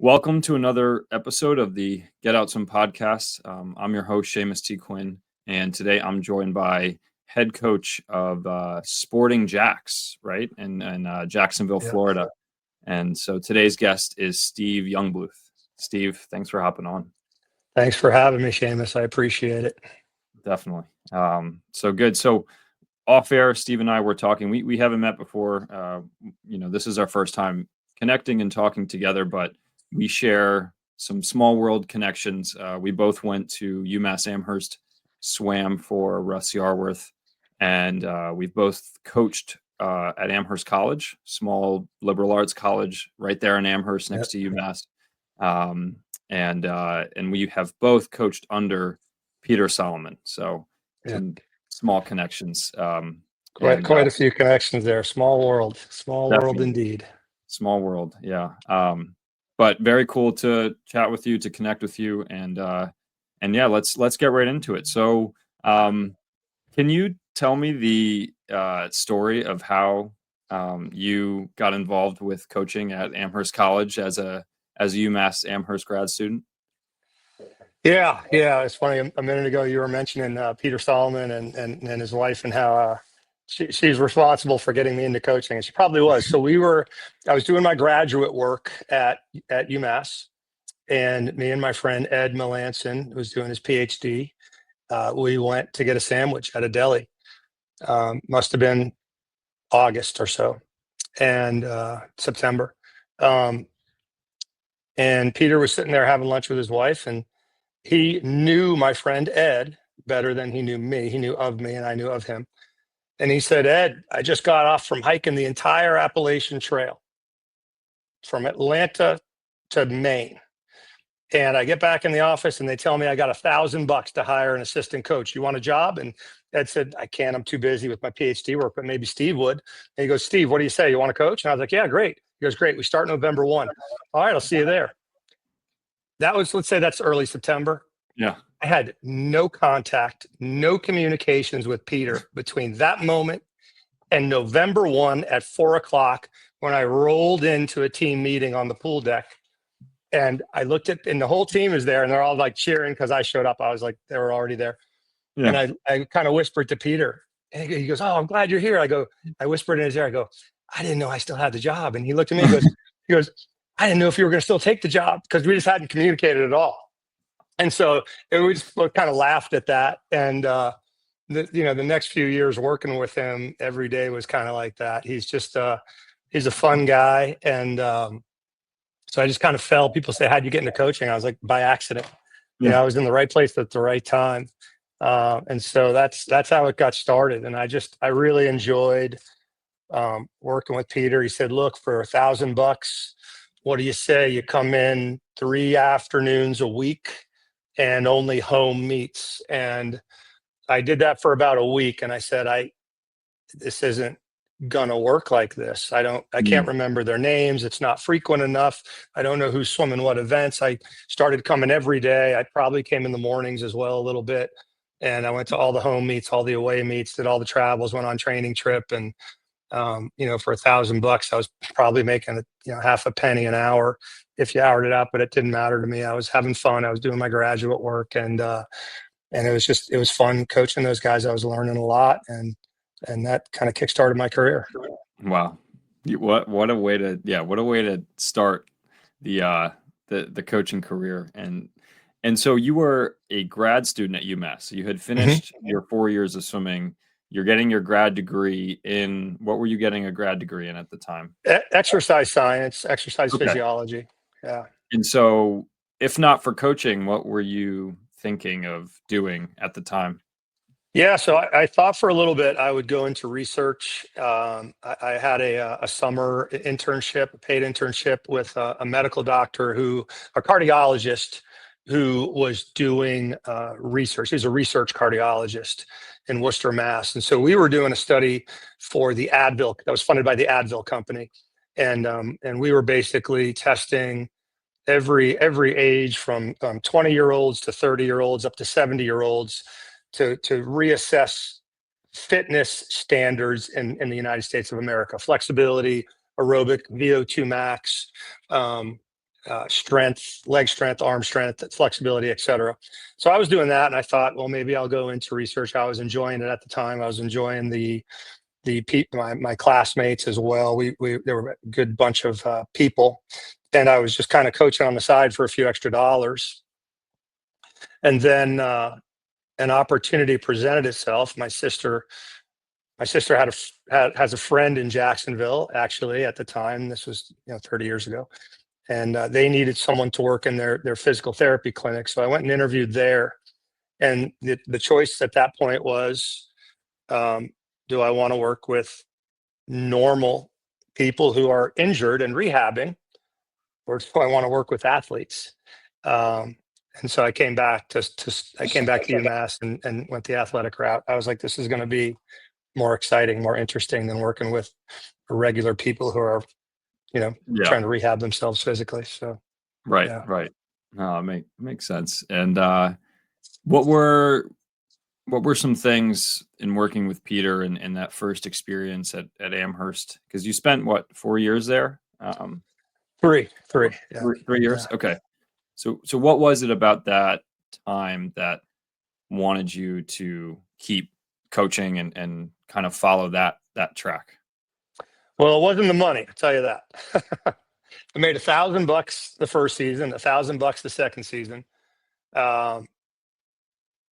Welcome to another episode of the Get Out Some podcast. I'm your host, Seamus T. Quinn, and today I'm joined by head coach of Sporting Jacks, right, in Jacksonville, Florida. And so today's guest is Steve Jungbluth. Steve, thanks for hopping on. Thanks for having me, Seamus. I appreciate it. Definitely. So good. So off air, Steve and I were talking. We haven't met before. This is our first time connecting and talking together, but we share some small world connections. We both went to UMass Amherst, swam for Russ Yarworth, and we've both coached at Amherst College, small liberal arts college right there in Amherst next to UMass. And we have both coached under Peter Solomon. So some small connections. Quite a few connections there. Small world indeed. Small world. Yeah. But very cool to chat with you, to connect with you. And yeah, let's get right into it. So can you tell me the story of how you got involved with coaching at Amherst College as a UMass Amherst grad student? Yeah. It's funny. A minute ago, you were mentioning Peter Solomon and his wife and how she's responsible for getting me into coaching, and she probably was. So I was doing my graduate work at UMass, and me and my friend Ed Melanson, who was doing his PhD, we went to get a sandwich at a deli. Must have been August or so, and September. And Peter was sitting there having lunch with his wife, and he knew my friend Ed better than he knew me. He knew of me, and I knew of him. And he said, "Ed, I just got off from hiking the entire Appalachian Trail from Atlanta to Maine. And I get back in the office and they tell me I got $1,000 to hire an assistant coach. You want a job?" And Ed said, "I can't, I'm too busy with my PhD work, but maybe Steve would." And he goes, "Steve, what do you say? You want to coach?" And I was like, "Yeah, great." He goes, "Great. We start November 1. All right, I'll see you there." Let's say that's early September. Yeah. I had no contact, no communications with Peter between that moment and November 1 at 4:00 when I rolled into a team meeting on the pool deck. And I looked and the whole team is there and they're all like cheering because I showed up. I was like, they were already there. Yeah. And I kind of whispered to Peter, and he goes, "Oh, I'm glad you're here." I whispered in his ear, I go, "I didn't know I still had the job." And he looked at me and he goes, "I didn't know if you were going to still take the job," because we just hadn't communicated at all. And so we just kind of laughed at that. And, the next few years working with him every day was kind of like that. He's just, he's a fun guy. And so I just kind of people say, "How'd you get into coaching?" I was like, by accident. Yeah. I was in the right place at the right time. And so that's how it got started. And I really enjoyed working with Peter. He said, "Look, for $1,000, what do you say? You come in 3 afternoons a week and only home meets." And I did that for about a week. And I said, this isn't gonna work like this. I can't remember their names. It's not frequent enough. I don't know who's swimming what events. I started coming every day. I probably came in the mornings as well a little bit. And I went to all the home meets, all the away meets, did all the travels, went on training trip. And, for $1,000, I was probably making, half a penny an hour if you houred it up, but it didn't matter to me. I was having fun. I was doing my graduate work, and it was fun coaching those guys. I was learning a lot, and that kind of kickstarted my career. Wow. What a way to start the coaching career. And so you were a grad student at UMass. So you had finished your 4 years of swimming. You're getting your grad degree in, what were you getting a grad degree in at the time? Exercise science, exercise physiology. Yeah. And so if not for coaching, what were you thinking of doing at the time? Yeah, so I thought for a little bit I would go into research. I had a summer internship, a paid internship with a medical doctor a cardiologist who was doing research. He's a research cardiologist in Worcester, Mass. And so we were doing a study for the Advil that was funded by the Advil company. And we were basically testing every age from 20-year-olds to 30-year-olds up to 70-year-olds to reassess fitness standards in the United States of America: flexibility, aerobic, VO2 max, strength, leg strength, arm strength, flexibility, etc. So I was doing that, and I thought, well, maybe I'll go into research. I was enjoying it at the time. I was enjoying my classmates as well. There were a good bunch of people, and I was just kind of coaching on the side for a few extra dollars. And then an opportunity presented itself. My sister has a friend in Jacksonville, actually, at the time. This was 30 years ago, and they needed someone to work in their physical therapy clinic. So I went and interviewed there, and the choice at that point was, do I want to work with normal people who are injured and rehabbing, or do I want to work with athletes? And so I came back to UMass and went the athletic route. I was like, this is going to be more exciting, more interesting than working with regular people who are, trying to rehab themselves physically. So, right. Makes sense. And what were some things in working with Peter and that first experience at Amherst? Because you spent 4 years there? Three. Yeah. 3 years. Yeah. Okay. So what was it about that time that wanted you to keep coaching and kind of follow that track? Well, it wasn't the money, I'll tell you that. I made $1,000 the first season, $1,000 the second season. And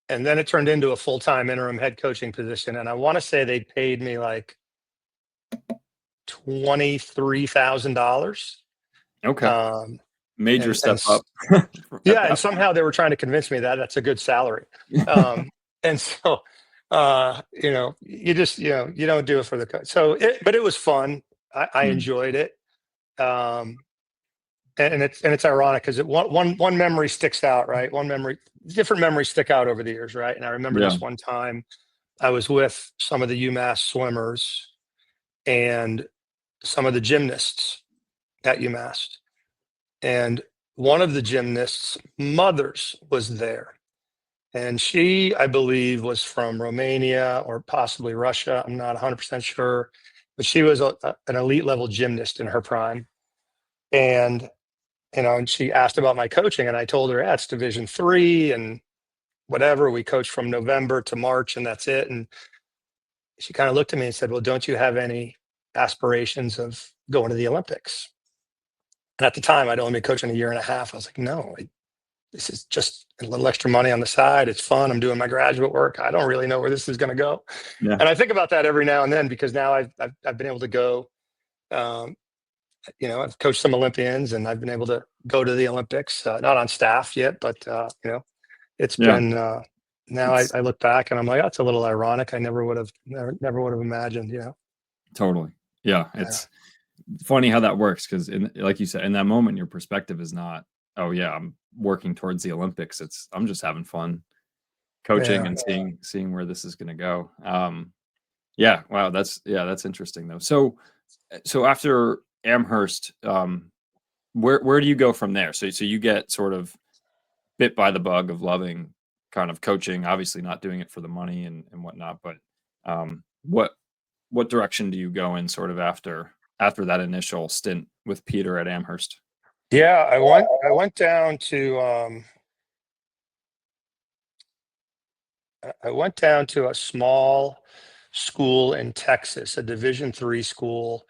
then it turned into a full-time interim head coaching position. And I want to say they paid me like $23,000. Okay. Major step up. Yeah. And somehow they were trying to convince me that that's a good salary. And so, you just, you don't do it for the coach. So, but it was fun. I enjoyed it. And it's ironic because one memory sticks out, right? Different memories stick out over the years, right? And I remember this one time I was with some of the UMass swimmers and some of the gymnasts at UMass. And one of the gymnasts' mothers was there. And she, I believe, was from Romania or possibly Russia. I'm not 100% sure. But she was an elite level gymnast in her prime. And and she asked about my coaching, and I told her, it's Division III and whatever. We coach from November to March, and that's it. And she kind of looked at me and said, well, don't you have any aspirations of going to the Olympics? And at the time, I'd only been coaching a year and a half. I was like, no, this is just a little extra money on the side. It's fun. I'm doing my graduate work. I don't really know where this is going to go. Yeah. And I think about that every now and then, because now I've been able to go, I've coached some Olympians, and I've been able to go to the Olympics, not on staff yet, but, it's been, now I look back and I'm like, that's a little ironic. I never would have imagined, Totally. Yeah. It's funny how that works. Cause like you said, in that moment, your perspective is not, oh yeah, I'm working towards the Olympics. I'm just having fun coaching and seeing where this is going to go. Yeah. Wow. That's interesting though. So after Amherst, where do you go from there? So you get sort of bit by the bug of loving kind of coaching, obviously not doing it for the money and whatnot, but what direction do you go in sort of after that initial stint with Peter at Amherst? Yeah, I went down to a small school in Texas, a Division III school,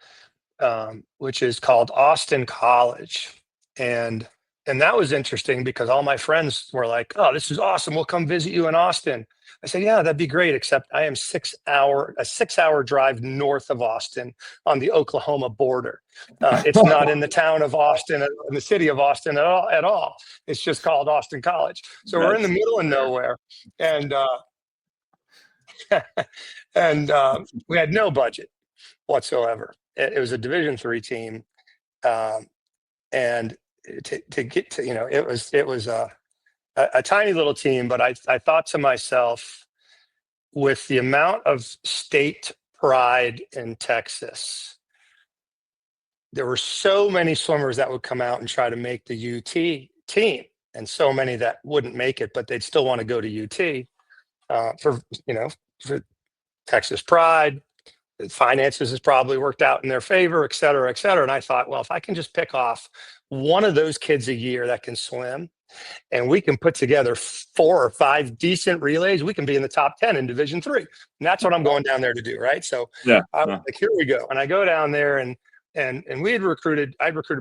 which is called Austin College. And that was interesting because all my friends were like, oh, this is awesome. We'll come visit you in Austin. I said, yeah, that'd be great. Except I am a 6-hour drive north of Austin on the Oklahoma border. It's not in the town of Austin, in the city of Austin at all. It's just called Austin College. So we're in the middle of nowhere. And, we had no budget whatsoever. It was a Division III team. And to get to, it was a tiny little team, but I thought to myself, with the amount of state pride in Texas, there were so many swimmers that would come out and try to make the UT team, and so many that wouldn't make it, but they'd still want to go to UT for Texas pride. The finances has probably worked out in their favor, et cetera, et cetera. And I thought, well, if I can just pick off one of those kids a year that can swim, and we can put together 4 or 5 decent relays, we can be in the top 10 in Division III. And that's what I'm going down there to do, right? So Yeah. I was like, here we go. And I go down there, and I'd recruited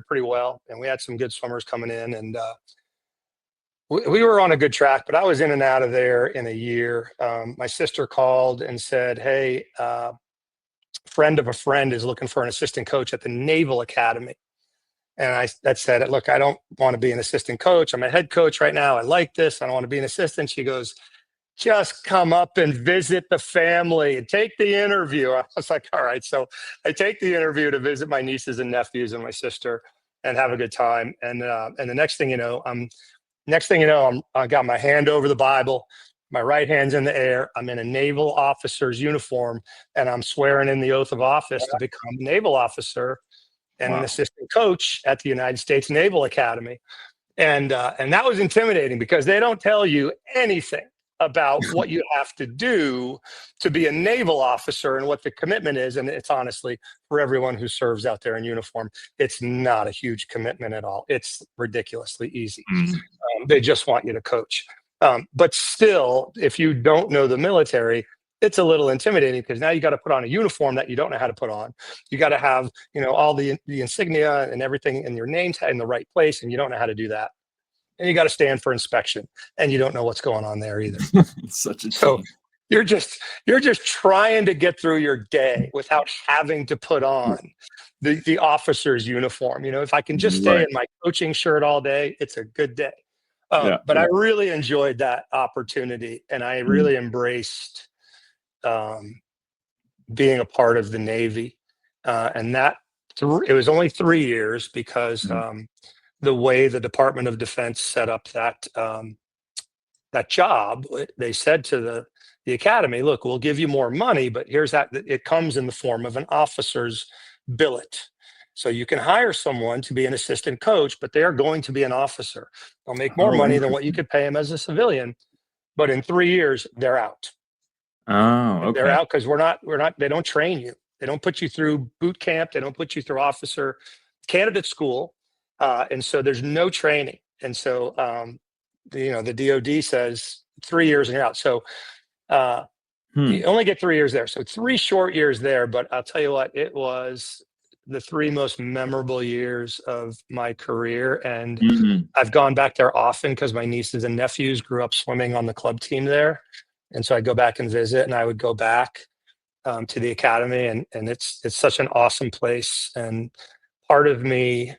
pretty well, and we had some good swimmers coming in, and we were on a good track, but I was in and out of there in a year. My sister called and said, hey, friend of a friend is looking for an assistant coach at the Naval Academy. And I said, look, I don't want to be an assistant coach. I'm a head coach right now. I like this. I don't want to be an assistant. She goes, just come up and visit the family and take the interview. I was like, all right. So I take the interview to visit my nieces and nephews and my sister and have a good time. And the next thing you know, I got my hand over the Bible. My right hand's in the air. I'm in a naval officer's uniform, and I'm swearing in the oath of office to become a naval officer and an assistant coach at the United States Naval Academy. And that was intimidating because they don't tell you anything about what you have to do to be a naval officer and what the commitment is. And it's honestly, for everyone who serves out there in uniform, it's not a huge commitment at all. It's ridiculously easy. They just want you to coach. But still, if you don't know the military, it's a little intimidating because now you got to put on a uniform that you don't know how to put on. You got to have, all the insignia and everything and your name's in the right place, and you don't know how to do that. And you got to stand for inspection, and you don't know what's going on there either. It's such a so you're just trying to get through your day without having to put on the officer's uniform. If I can just stay in my coaching shirt all day, it's a good day. But I really enjoyed that opportunity, and I really embraced being a part of the Navy. And that it was only 3 years because the way the Department of Defense set up that job, they said to the academy, look, we'll give you more money, but here's that it comes in the form of an officer's billet. So you can hire someone to be an assistant coach, but they're going to be an officer. They'll make more money than what you could pay them as a civilian. But in 3 years, they're out. Oh, okay. They're out because they don't train you. They don't put you through boot camp. They don't put you through officer candidate school. And so there's no training. And so, the DOD says 3 years and you're out. So you only get 3 years there. So 3 short years there. But I'll tell you what, it was the 3 most memorable years of my career. And I've gone back there often because my nieces and nephews grew up swimming on the club team there. And so I'd go back and visit, and I would go back to the academy, and it's such an awesome place. And part of me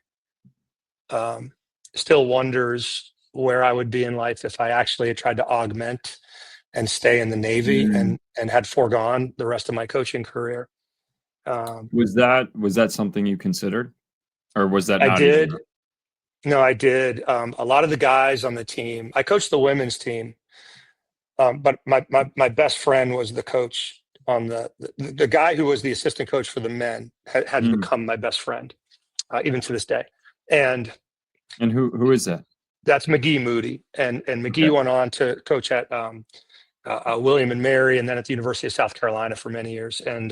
still wonders where I would be in life if I actually had tried to augment and stay in the Navy and had foregone the rest of my coaching career. Was that something you considered, or was that not? I did. No, I did. A lot of the guys on the team, I coached the women's team. But my best friend was the coach on the guy who was the assistant coach for the men had become my best friend, even to this day. And who is that? That's McGee Moody. And McGee went on to coach at William and Mary, and then at the University of South Carolina for many years. And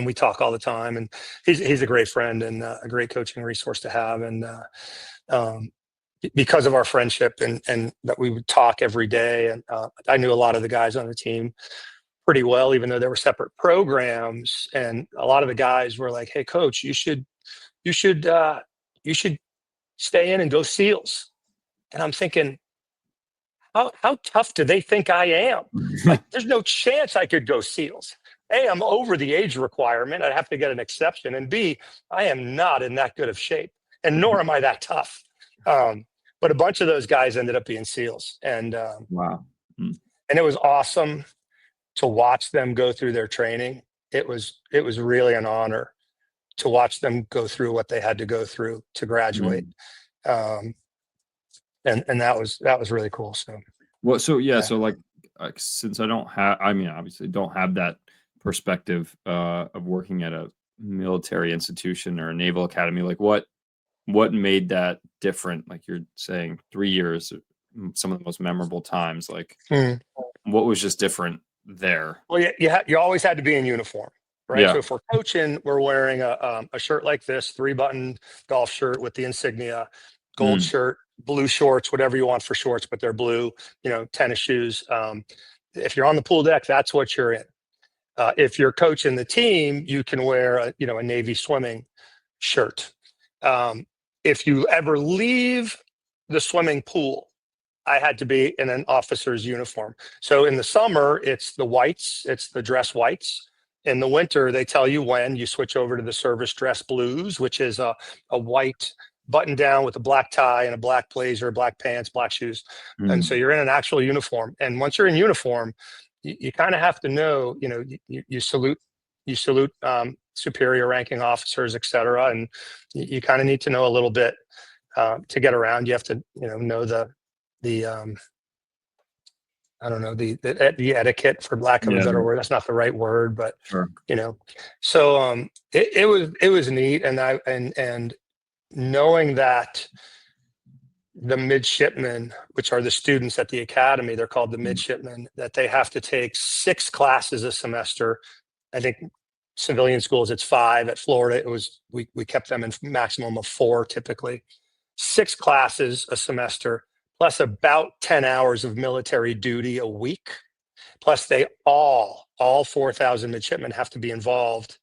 we talk all the time. And he's a great friend and a great coaching resource to have. And because of our friendship and that we would talk every day. And I knew a lot of the guys on the team pretty well, even though there were separate programs. And a lot of the guys were like, hey, coach, you should stay in and go SEALs. And I'm thinking, how tough do they think I am? Like, there's no chance I could go SEALs. A, I'm over the age requirement. I'd have to get an exception. And B, I am not in that good of shape. And nor am I that tough. But a bunch of those guys ended up being SEALs, and wow, and it was awesome to watch them go through their training. It was really an honor to watch them go through what they had to go through to graduate, and that was really cool. So so like since obviously don't have that perspective of working at a military institution or a naval academy, like what made that different? Like you're saying 3 years, some of the most memorable times, like what was just different there? Well, you always had to be in uniform, right? Yeah. So if we're coaching, we're wearing a shirt like this, 3-button golf shirt with the insignia, gold Mm. shirt, blue shorts, whatever you want for shorts, but they're blue, tennis shoes. If you're on the pool deck, that's what you're in. If you're coaching the team, you can wear a Navy swimming shirt. If you ever leave the swimming pool, I had to be in an officer's uniform. So in the summer, it's the whites, it's the dress whites. In the winter, they tell you when you switch over to the service dress blues, which is a white button down with a black tie and a black blazer, black pants, black shoes. And so Mm. you're in an actual uniform. And once you're in uniform, you kind of have to know, you salute superior ranking officers, et cetera. And you kind of need to know a little bit to get around. You have to, know the I don't know, the etiquette, for lack of a Yeah. better word. That's not the right word, but Sure. so it was neat. And knowing that the midshipmen, which are the students at the academy, they're called the midshipmen, that they have to take 6 classes a semester. I think civilian schools, it's 5. At Florida, it was, we kept them in maximum of 4 typically. 6 classes a semester, plus about 10 hours of military duty a week. Plus they all 4,000 midshipmen have to be involved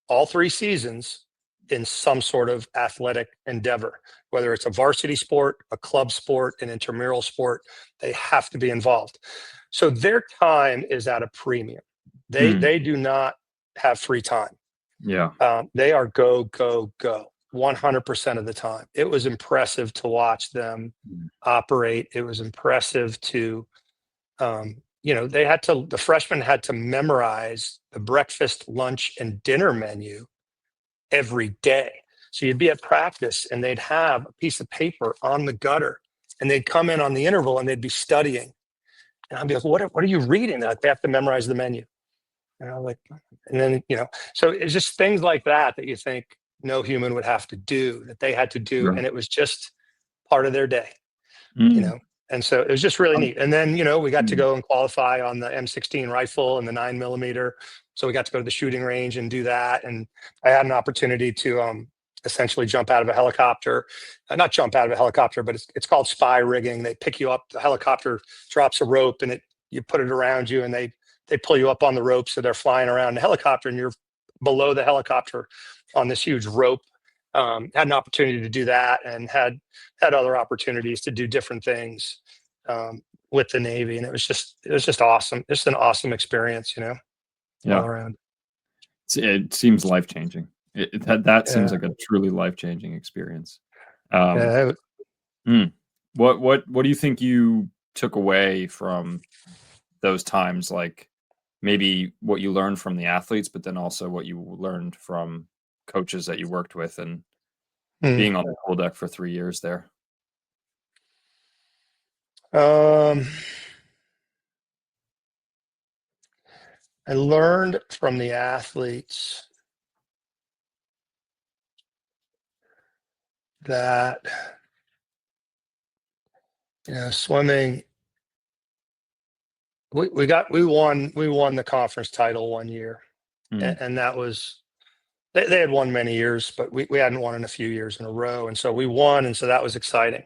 all 3 seasons in some sort of athletic endeavor, whether it's a varsity sport, a club sport, an intramural sport. They have to be involved. So their time is at a premium. They do not have free time. Yeah. They are go, go, go 100% of the time. It was impressive to watch them operate. It was impressive to, the freshmen had to memorize the breakfast, lunch, and dinner menu every day. So you'd be at practice and they'd have a piece of paper on the gutter and they'd come in on the interval and they'd be studying. And I'd be like, what are you reading? They're like, they have to memorize the menu. And I'm like, and then, so it's just things like that you think no human would have to do, that they had to do. Sure. And it was just part of their day, Mm. And so it was just really neat. And then, we got to Mm. go and qualify on the M16 rifle and the 9mm. So we got to go to the shooting range and do that. And I had an opportunity to essentially jump out of a helicopter, not jump out of a helicopter, but it's called spy rigging. They pick you up, the helicopter drops a rope and you put it around you and they pull you up on the rope. So they're flying around the helicopter and you're below the helicopter on this huge rope. Had an opportunity to do that and had other opportunities to do different things with the Navy. And it was just awesome. Just an awesome experience, all Yeah. around. It seems life-changing. That seems Yeah. like a truly life-changing experience. Yeah, What do you think you took away from those times? Like maybe what you learned from the athletes, but then also what you learned from coaches that you worked with and being on the pool deck for 3 years there. I learned from the athletes that, swimming, we won the conference title one year. And that was, they had won many years, but we hadn't won in a few years in a row. And so we won. And so that was exciting.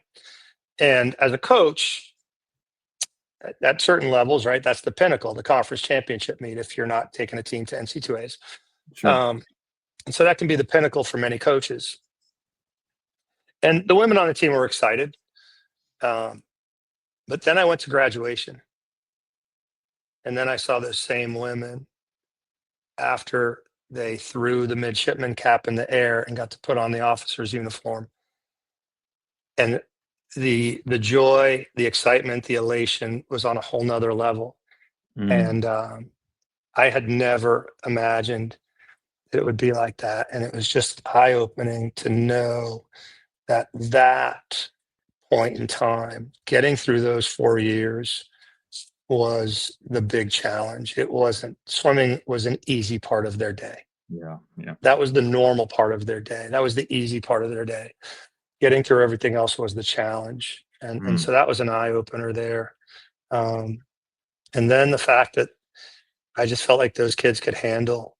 And as a coach, at certain levels, right, that's the pinnacle, the conference championship meet, if you're not taking a team to NC2As. Sure. And so that can be the pinnacle for many coaches. And the women on the team were excited. But then I went to graduation. And then I saw those same women after they threw the midshipman cap in the air and got to put on the officer's uniform. And the joy, the excitement, the elation was on a whole nother level. And I had never imagined it would be like that. And it was just eye-opening to know that point in time, getting through those 4 years, was the big challenge. Swimming was an easy part of their day. Yeah. That was the normal part of their day. That was the easy part of their day. Getting through everything else was the challenge. And so that was an eye opener there. And then the fact that I just felt like those kids could handle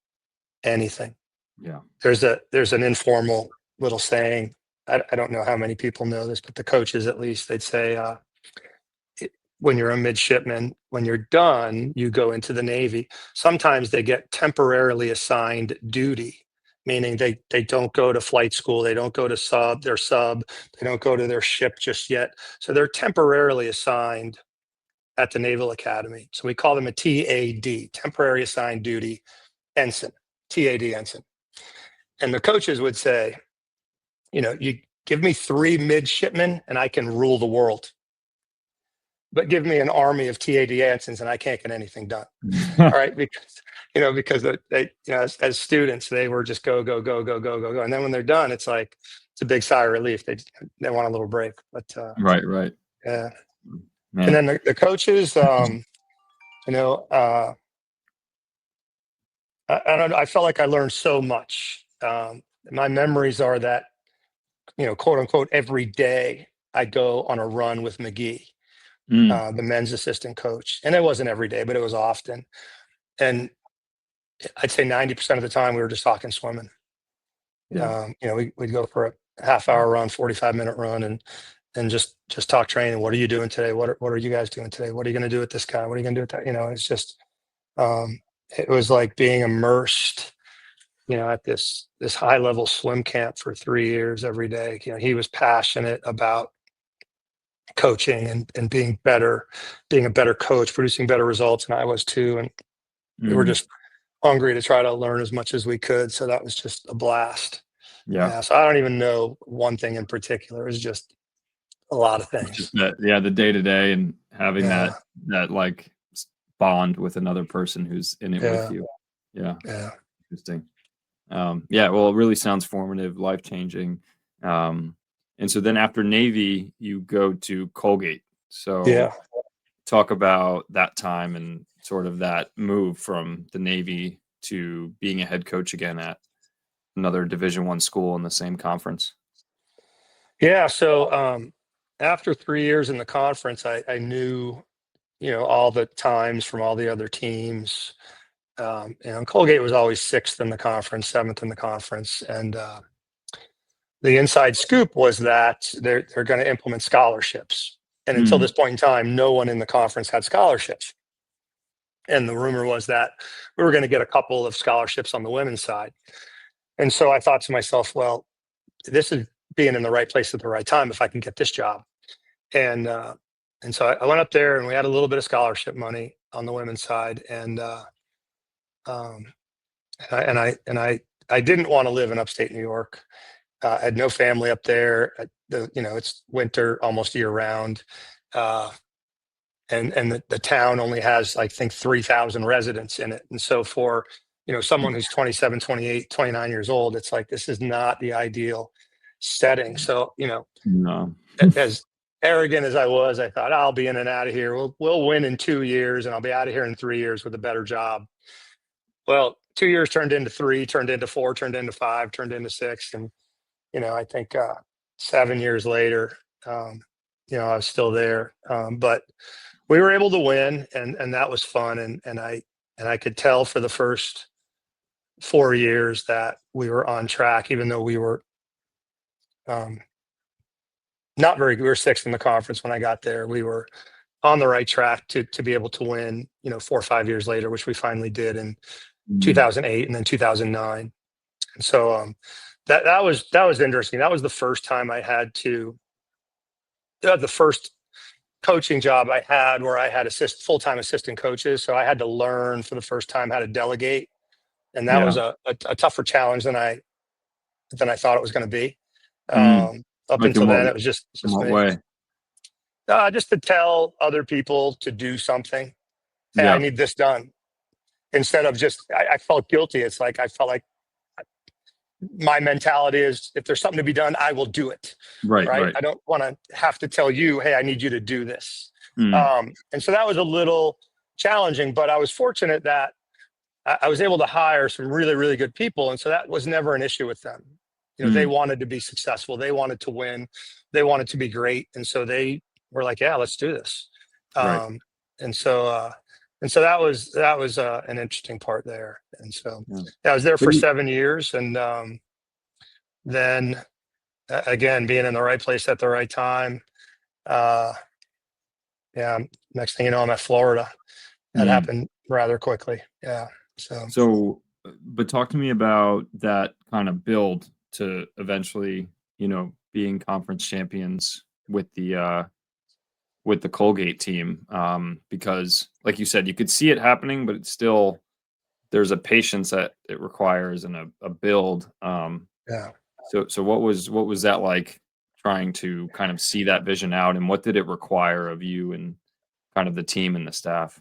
anything. Yeah. There's an informal little saying. I don't know how many people know this, but the coaches, at least, they'd say, when you're a midshipman, when you're done, you go into the Navy. Sometimes they get temporarily assigned duty, meaning they don't go to flight school, they don't go to their sub, they don't go to their ship just yet. So they're temporarily assigned at the Naval Academy. So we call them a TAD, temporary assigned duty ensign, TAD ensign. And the coaches would say, you give me 3 midshipmen and I can rule the world. But give me an army of TAD ensigns and I can't get anything done. All right, because they as students they were just go go go go go go go, and then when they're done, it's like it's a big sigh of relief. They want a little break, but Right. yeah. Man. And then the coaches, I don't know, I felt like I learned so much. My memories are that, quote unquote, every day I go on a run with McGee, the men's assistant coach. And it wasn't every day, but it was often. And I'd say 90% of the time we were just talking swimming. Yeah. We'd go for a half-hour run, 45-minute run, and just talk training. What are you doing today? What are you guys doing today? What are you going to do with this guy? What are you going to do with that? It's just, it was like being immersed, at this high-level swim camp for 3 years every day. He was passionate about coaching and being a better coach, producing better results, and I was too. And we were just hungry to try to learn as much as we could. So that was just a blast. Yeah. So I don't even know one thing in particular. It was just a lot of things. Just that, the day to day and having that like bond with another person who's in it with you. Yeah. Interesting. Well, it really sounds formative, life changing. And so then after Navy, you go to Colgate. So talk about that time and sort of that move from the Navy to being a head coach again at another Division I school in the same conference. Yeah. So after 3 years in the conference, I knew, all the times from all the other teams. Colgate was always 6th in the conference, 7th in the conference. And the inside scoop was that they're going to implement scholarships. And until this point in time, no one in the conference had scholarships. And the rumor was that we were going to get a couple of scholarships on the women's side. And so I thought to myself, well, this is being in the right place at the right time if I can get this job. And so I went up there and we had a little bit of scholarship money on the women's side. And I didn't want to live in upstate New York. I had no family up there. It's winter almost year round. And the town only has, I think, 3,000 residents in it. And so for, someone who's 27, 28, 29 years old, it's like, this is not the ideal setting. So, No. as arrogant as I was, I thought I'll be in and out of here. We'll win in 2 years and I'll be out of here in 3 years with a better job. Well, 2 years turned into 3, turned into 4, turned into 5, turned into 6. And, I think 7 years later, I was still there. But we were able to win, and that was fun. And I could tell for the first 4 years that we were on track, even though we were not very good. We were 6th in the conference when I got there. We were on the right track to be able to win, 4 or 5 years later, which we finally did in 2008 and then 2009. And so that was interesting. That was the first time I had to, the first coaching job I had where I had full-time assistant coaches. So I had to learn for the first time how to delegate. And that was a tougher challenge than I thought it was going to be. Up until then, it was just me. Way. Just to tell other people to do something. Hey, I need this done. Instead of just, I felt guilty. It's like, I felt like my mentality is, if there's something to be done, I will do it. Right. I don't want to have to tell you, hey, I need you to do this. And so that was a little challenging, but I was fortunate that I was able to hire some really, really good people. And so that was never an issue with them. They wanted to be successful. They wanted to win. They wanted to be great. And so they were like, yeah, let's do this. And so And so that was an interesting part there. And so I was there So for 7 years, and then again, being in the right place at the right time. Yeah, next thing you know, I'm at Florida. That happened rather quickly. Yeah. So, but talk to me about that kind of build to eventually, being conference champions with the Colgate team. Because like you said, you could see it happening, but it's still, there's a patience that it requires and a build. Yeah. So what was that like, trying to kind of see that vision out, and what did it require of you and kind of the team and the staff?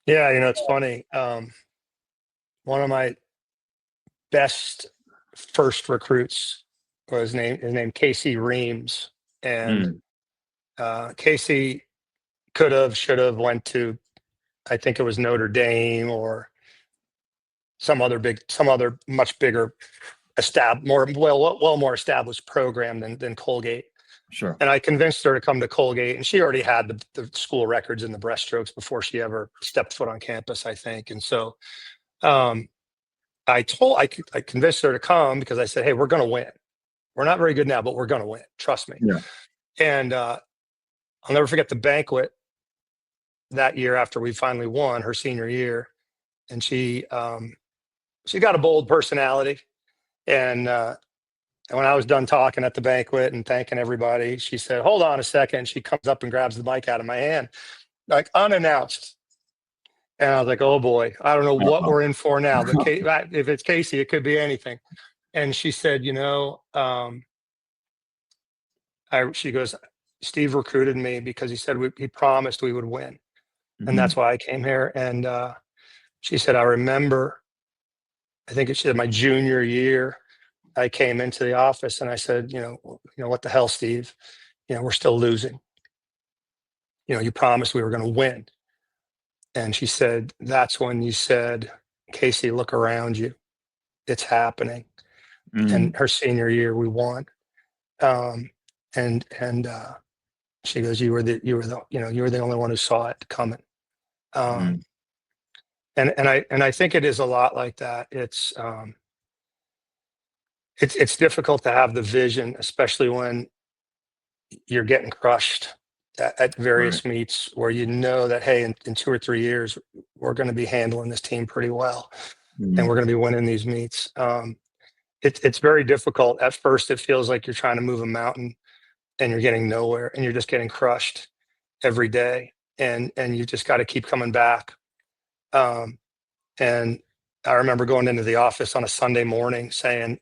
Yeah. It's funny. One of my best first recruits was named Casey Reams, and Mm, Casey should have went to, I think it was Notre Dame or some other much bigger, more established program than Colgate. sure. And I convinced her to come to Colgate, and she already had the school records in the breaststrokes before she ever stepped foot on campus, I think. And so I convinced her to come because I said, hey, we're going to win. We're not very good now, but we're going to win. Trust me. Yeah. And I'll never forget the banquet that year after we finally won her senior year. And she got a bold personality. And when I was done talking at the banquet and thanking everybody, she said, hold on a second. She comes up and grabs the mic out of my hand, like unannounced. And I was like, oh boy, I don't know what Uh-oh. we're in for now. But if it's Casey, it could be anything. And she said, she goes, Steve recruited me because he said he promised we would win. And that's why I came here. And she said, I remember, I think she said my junior year, I came into the office and I said, what the hell, Steve? We're still losing. You promised we were going to win. And she said, that's when you said, Casey, look around you. It's happening. And her senior year, we won. And she goes, you were the only one who saw it coming. And I think it is a lot like that. It's difficult to have the vision, especially when you're getting crushed at various Right. meets where that, hey, in 2 or 3 years, we're going to be handling this team pretty well, and we're going to be winning these meets. It's very difficult. At first, it feels like you're trying to move a mountain and you're getting nowhere, and you're just getting crushed every day. And you just got to keep coming back. And I remember going into the office on a Sunday morning saying,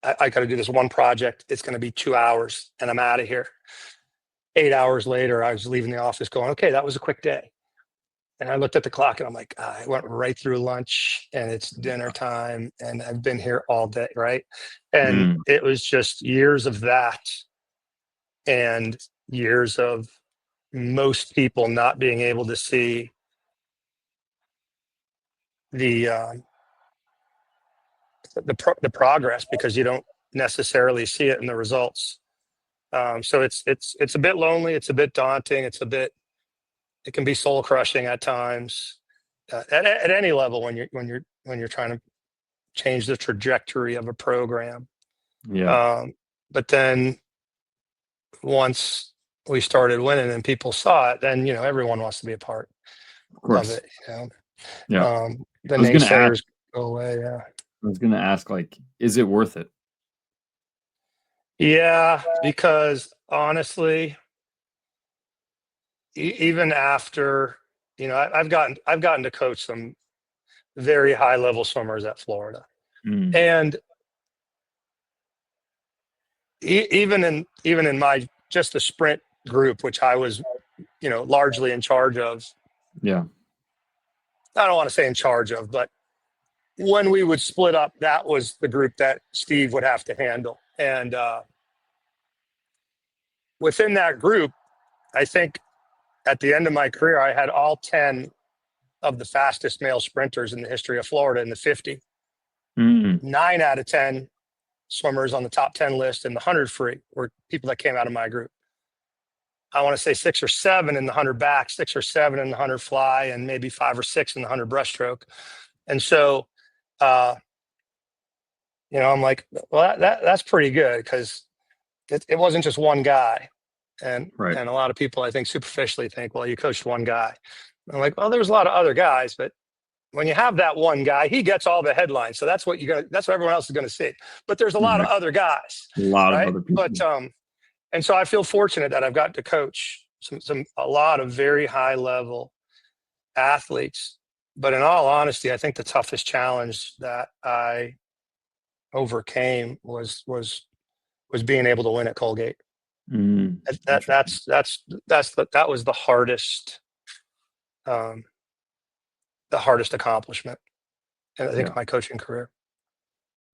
I got to do this one project. It's going to be 2 hours and I'm out of here. 8 hours later, I was leaving the office going, okay, that was a quick day. And I looked at the clock and I'm like, I went right through lunch and it's dinner time and I've been here all day. Right. And it was just years of that and years of most people not being able to see the progress because you don't necessarily see it in the results. So it's a bit lonely. It's a bit daunting. It can be soul crushing at times, at any level when you're trying to change the trajectory of a program. Yeah. But then once we started winning and people saw it, then everyone wants to be a part Of of course. it. Yeah. The I was gonna ask. naysayers go away. Yeah. I was gonna ask, like, is it worth it? Yeah, because honestly, even after I've gotten to coach some very high level swimmers at Florida, Mm, and even in my just the sprint group, which I was largely in charge of. yeah. I don't want to say in charge of, but when we would split up, that was the group that Steve would have to handle. And within that group, I think at the end of my career, I had all 10 of the fastest male sprinters in the history of Florida in the 50. Mm, 9 out of 10 swimmers on the top 10 list in the 100 free were people that came out of my group. I want to say 6 or 7 in the 100 back, 6 or 7 in the 100 fly, and maybe 5 or 6 in the 100 breaststroke. And so, I'm like, well, that's pretty good, because it wasn't just one guy. And Right. a lot of people, I think, superficially think, well, you coached one guy. I'm like, well, there's a lot of other guys, but when you have that one guy, he gets all the headlines. So that's what that's what everyone else is going to see. But there's a lot of other guys, A lot of right? other people. But and so I feel fortunate that I've got to coach a lot of very high level athletes. But in all honesty, I think the toughest challenge that I overcame was being able to win at Colgate. That was the hardest accomplishment, I think, of my coaching career.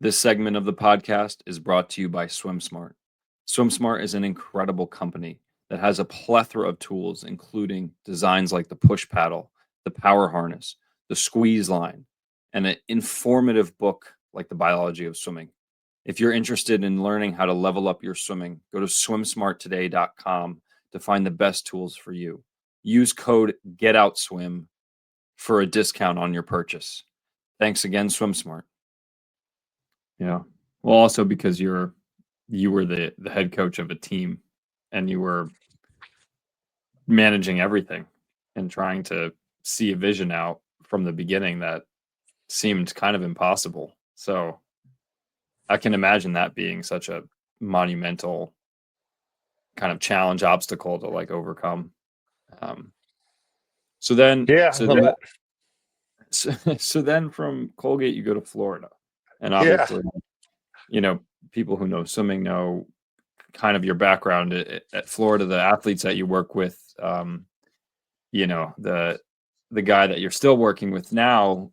This segment of the podcast is brought to you by SwimSmart. SwimSmart is an incredible company that has a plethora of tools, including designs like the push paddle, the power harness, the squeeze line, and an informative book like The Biology of Swimming. If you're interested in learning how to level up your swimming, go to swimsmarttoday.com to find the best tools for you. Use code GETOUTSWIM for a discount on your purchase. Thanks again, SwimSmart. Yeah. Well, also because you were the head coach of a team, and you were managing everything and trying to see a vision out from the beginning that seemed kind of impossible. So I can imagine that being such a monumental kind of challenge, obstacle to like overcome. So then from Colgate, you go to Florida, and obviously, people who know swimming know kind of your background at Florida, the athletes that you work with, the guy that you're still working with now.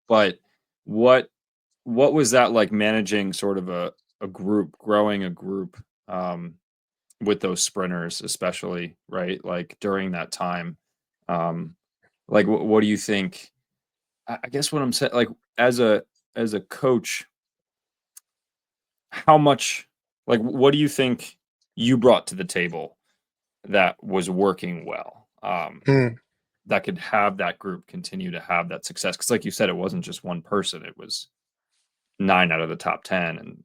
But what was that like, managing sort of a group, growing a group, with those sprinters, especially, right? Like during that time, like what do you think? I guess what I'm saying, like as a coach, how much, like, what do you think you brought to the table that was working well, that could have that group continue to have that success? Because like you said, it wasn't just one person, it was 9 out of the top 10, and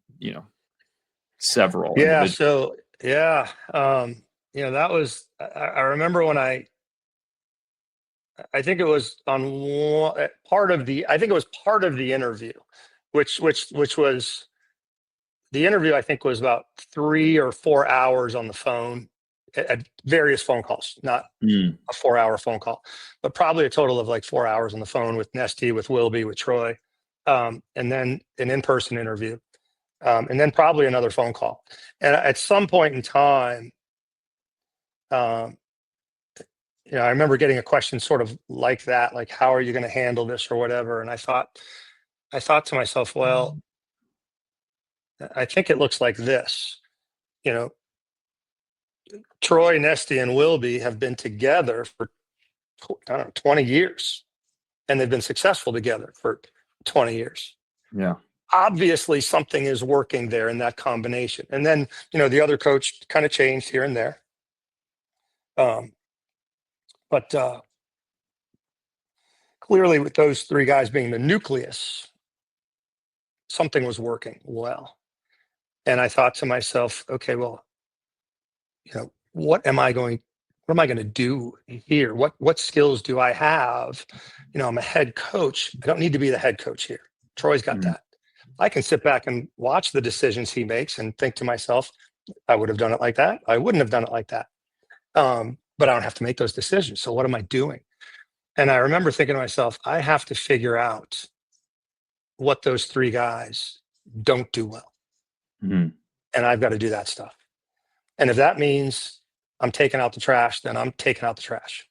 several individuals. So that was, I remember when I think it was part of the interview, which was the interview. I think was about 3 or 4 hours on the phone at various phone calls, not a 4-hour phone call, but probably a total of like 4 hours on the phone with Nesty, with Wilby, with Troy, and then an in-person interview, and then probably another phone call. And at some point in time, I remember getting a question sort of like that, like, how are you going to handle this or whatever? And I thought to myself, well, I think it looks like this. Troy, Nesty, and Wilby have been together for 20 years, and they've been successful together for 20 years. Yeah. Obviously, something is working there in that combination. And then, the other coach kind of changed here and there. But clearly, with those 3 guys being the nucleus, something was working well. And I thought to myself, okay, well, what am I going to do here? What skills do I have? I'm a head coach. I don't need to be the head coach here. Troy's got that. I can sit back and watch the decisions he makes and think to myself, I would have done it like that. I wouldn't have done it like that. But I don't have to make those decisions. So what am I doing? And I remember thinking to myself, I have to figure out what those 3 guys don't do well. And I've got to do that stuff. And if that means I'm taking out the trash, then I'm taking out the trash.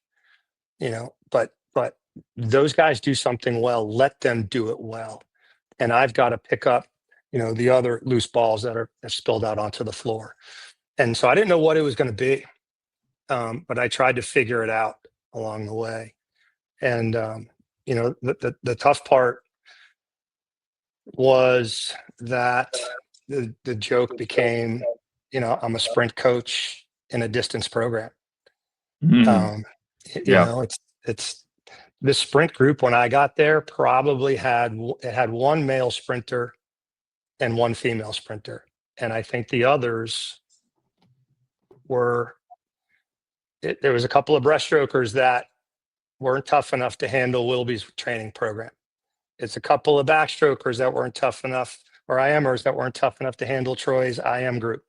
But those guys do something well, let them do it well. And I've got to pick up, the other loose balls that are spilled out onto the floor. And so I didn't know what it was going to be. But I tried to figure it out along the way. And, the tough part was that the joke became, I'm a sprint coach in a distance program. Mhm. Um, you Yeah. know, it's this sprint group when I got there probably it had one male sprinter and one female sprinter, and I think the others were there was a couple of breaststrokers that weren't tough enough to handle Wilby's training program. It's a couple of backstrokers that weren't tough enough, or IMers that weren't tough enough to handle Troy's IM group.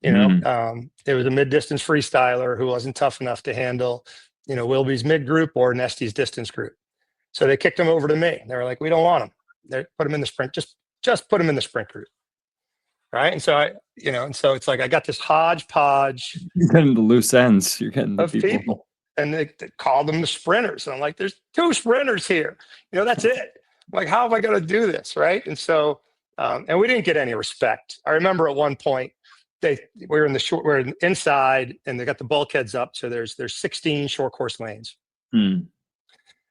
Mhm. There was a mid-distance freestyler who wasn't tough enough to handle, Wilby's mid group or Nesty's distance group. So they kicked him over to me. They were like, "We don't want him. They put him in the sprint. Just put him in the sprint group." Right. And so and so it's like I got this hodgepodge You're getting the loose ends. You're getting the of people. people, and they called them the sprinters. And I'm like, "There's two sprinters here. That's it. Like, how am I going to do this?" Right. And so, and we didn't get any respect. I remember at one point, we were we're inside, and they got the bulkheads up. So there's 16 short course lanes, Mm.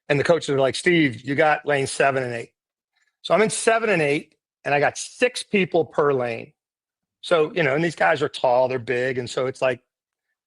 and the coaches are like, "Steve, you got lane 7 and 8." So I'm in 7 and 8, and I got 6 people per lane. So and these guys are tall, they're big, and so it's like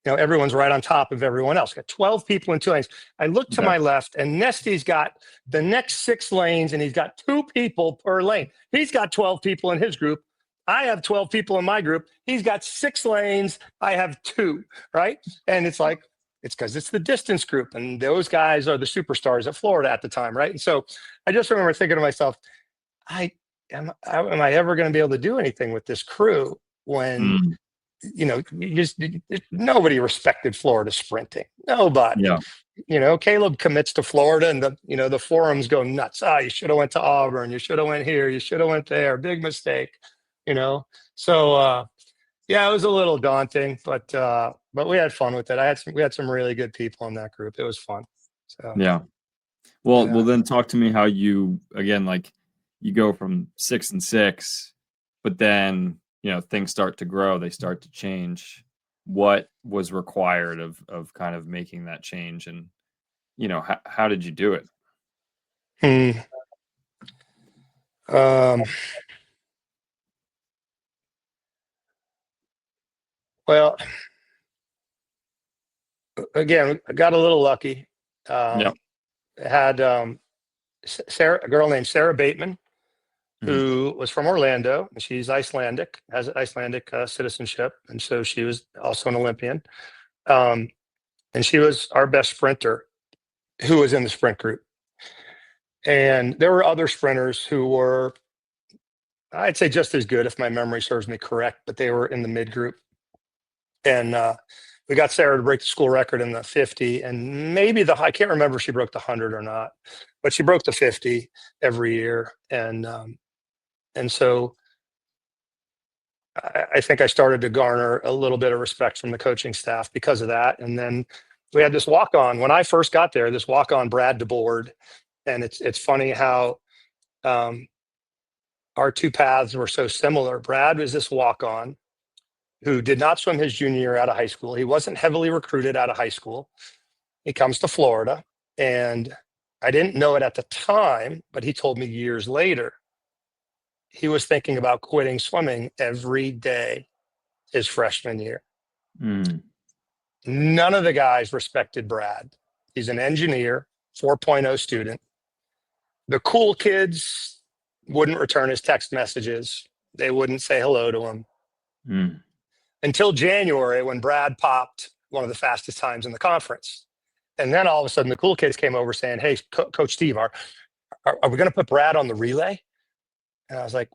everyone's right on top of everyone else. Got 12 people in 2 lanes. I look to Okay. my left, and Nesty's got the next 6 lanes, and he's got 2 people per lane. He's got 12 people in his group. I have 12 people in my group. He's got 6 lanes. I have 2, right? And it's like, it's because it's the distance group, and those guys are the superstars at Florida at the time, right? And so I just remember thinking to myself, am I ever going to be able to do anything with this crew when Mm. nobody respected Florida sprinting. Nobody. Yeah. Caeleb commits to Florida, and the forums go nuts. You should have went to Auburn. You should have went here. You should have went there. Big mistake. So yeah, it was a little daunting, but we had fun with it. We had some really good people in that group. It was fun. So Yeah. Well, yeah. then talk to me how you, again, like, you go from 6 and 6, but then, things start to grow, they start to change. What was required of kind of making that change, and, how did you do it? Hmm. Well, again, I got a little lucky. Yeah. Had a girl named Sarah Bateman, Mhm. who was from Orlando. She's Icelandic, has Icelandic citizenship, and so she was also an Olympian. Um, and she was our best sprinter, who was in the sprint group. And there were other sprinters who were, I'd say, just as good, if my memory serves me correct, but they were in the mid group. And we got Sarah to break the school record in the 50, and maybe I can't remember if she broke the 100 or not, but she broke the 50 every year. And so I think I started to garner a little bit of respect from the coaching staff because of that. And then we had this walk on when I first got there, this walk on Brad DeBoard. And it's funny how our two paths were so similar. Brad was this walk on who did not swim his junior year out of high school. He wasn't heavily recruited out of high school. He comes to Florida, and I didn't know it at the time, but he told me years later he was thinking about quitting swimming every day his freshman year. Mm. None of the guys respected Brad. He's an engineer, 4.0 student. The cool kids wouldn't return his text messages. They wouldn't say hello to him. Mm. Until January, when Brad popped one of the fastest times in the conference. And then all of a sudden, the cool kids came over saying, "Hey, Coach Steve, are we going to put Brad on the relay?" And I was like,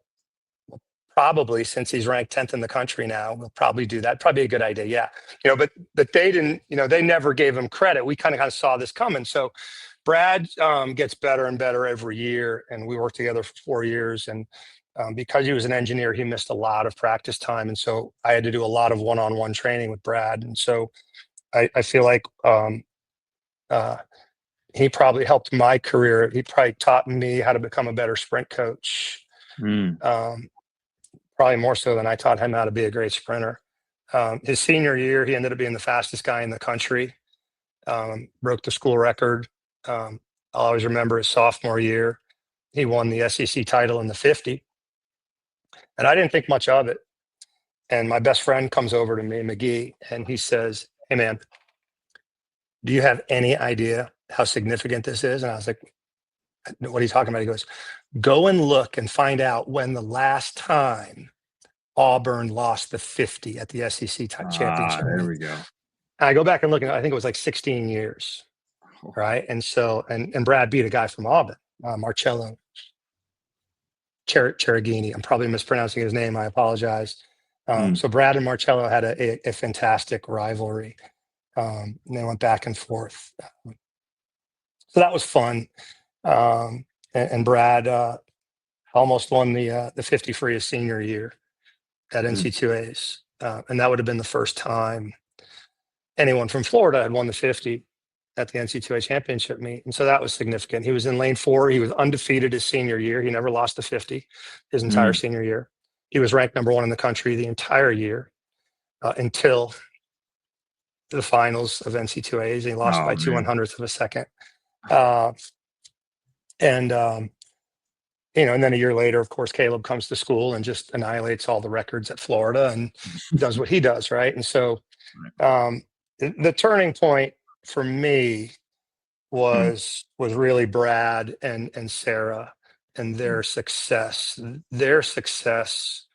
"Well, probably, since he's ranked 10th in the country now, we'll probably do that. Probably a good idea." Yeah. But they didn't, they never gave him credit. We kind of saw this coming. So Brad gets better and better every year. And we worked together for 4 years. And because he was an engineer, he missed a lot of practice time. And so I had to do a lot of one-on-one training with Brad. And so I feel like he probably helped my career. He probably taught me how to become a better sprint coach. Mm. Probably more so than I taught him how to be a great sprinter. His senior year, he ended up being the fastest guy in the country, broke the school record. I'll always remember his sophomore year. He won the SEC title in the 50. And I didn't think much of it. And my best friend comes over to me, McGee, and he says, "Hey, man, do you have any idea how significant this is? And I was like, what are you talking about? He goes, go and look and find out when the last time Auburn lost the 50 at the SEC championship. There we go. And I go back and look, and I think it was like 16 years, right? And so, and Brad beat a guy from Auburn, Marcello Cheragini. I'm probably mispronouncing his name. I apologize. So Brad and Marcello had a fantastic rivalry. And they went back and forth. So that was fun. And Brad almost won the 50 free his senior year at NC2As. And that would have been the first time anyone from Florida had won the 50 at the NC2A championship meet. And so that was significant. He was in lane 4. He was undefeated his senior year. He never lost the 50 his entire senior year. He was ranked number 1 in the country the entire year until the finals of NC2As. He lost by 2/100ths of a second. And then a year later, of course, Caeleb comes to school and just annihilates all the records at Florida and does what he does, right? And so the turning point for me was really Brad and Sarah and their success. Their success,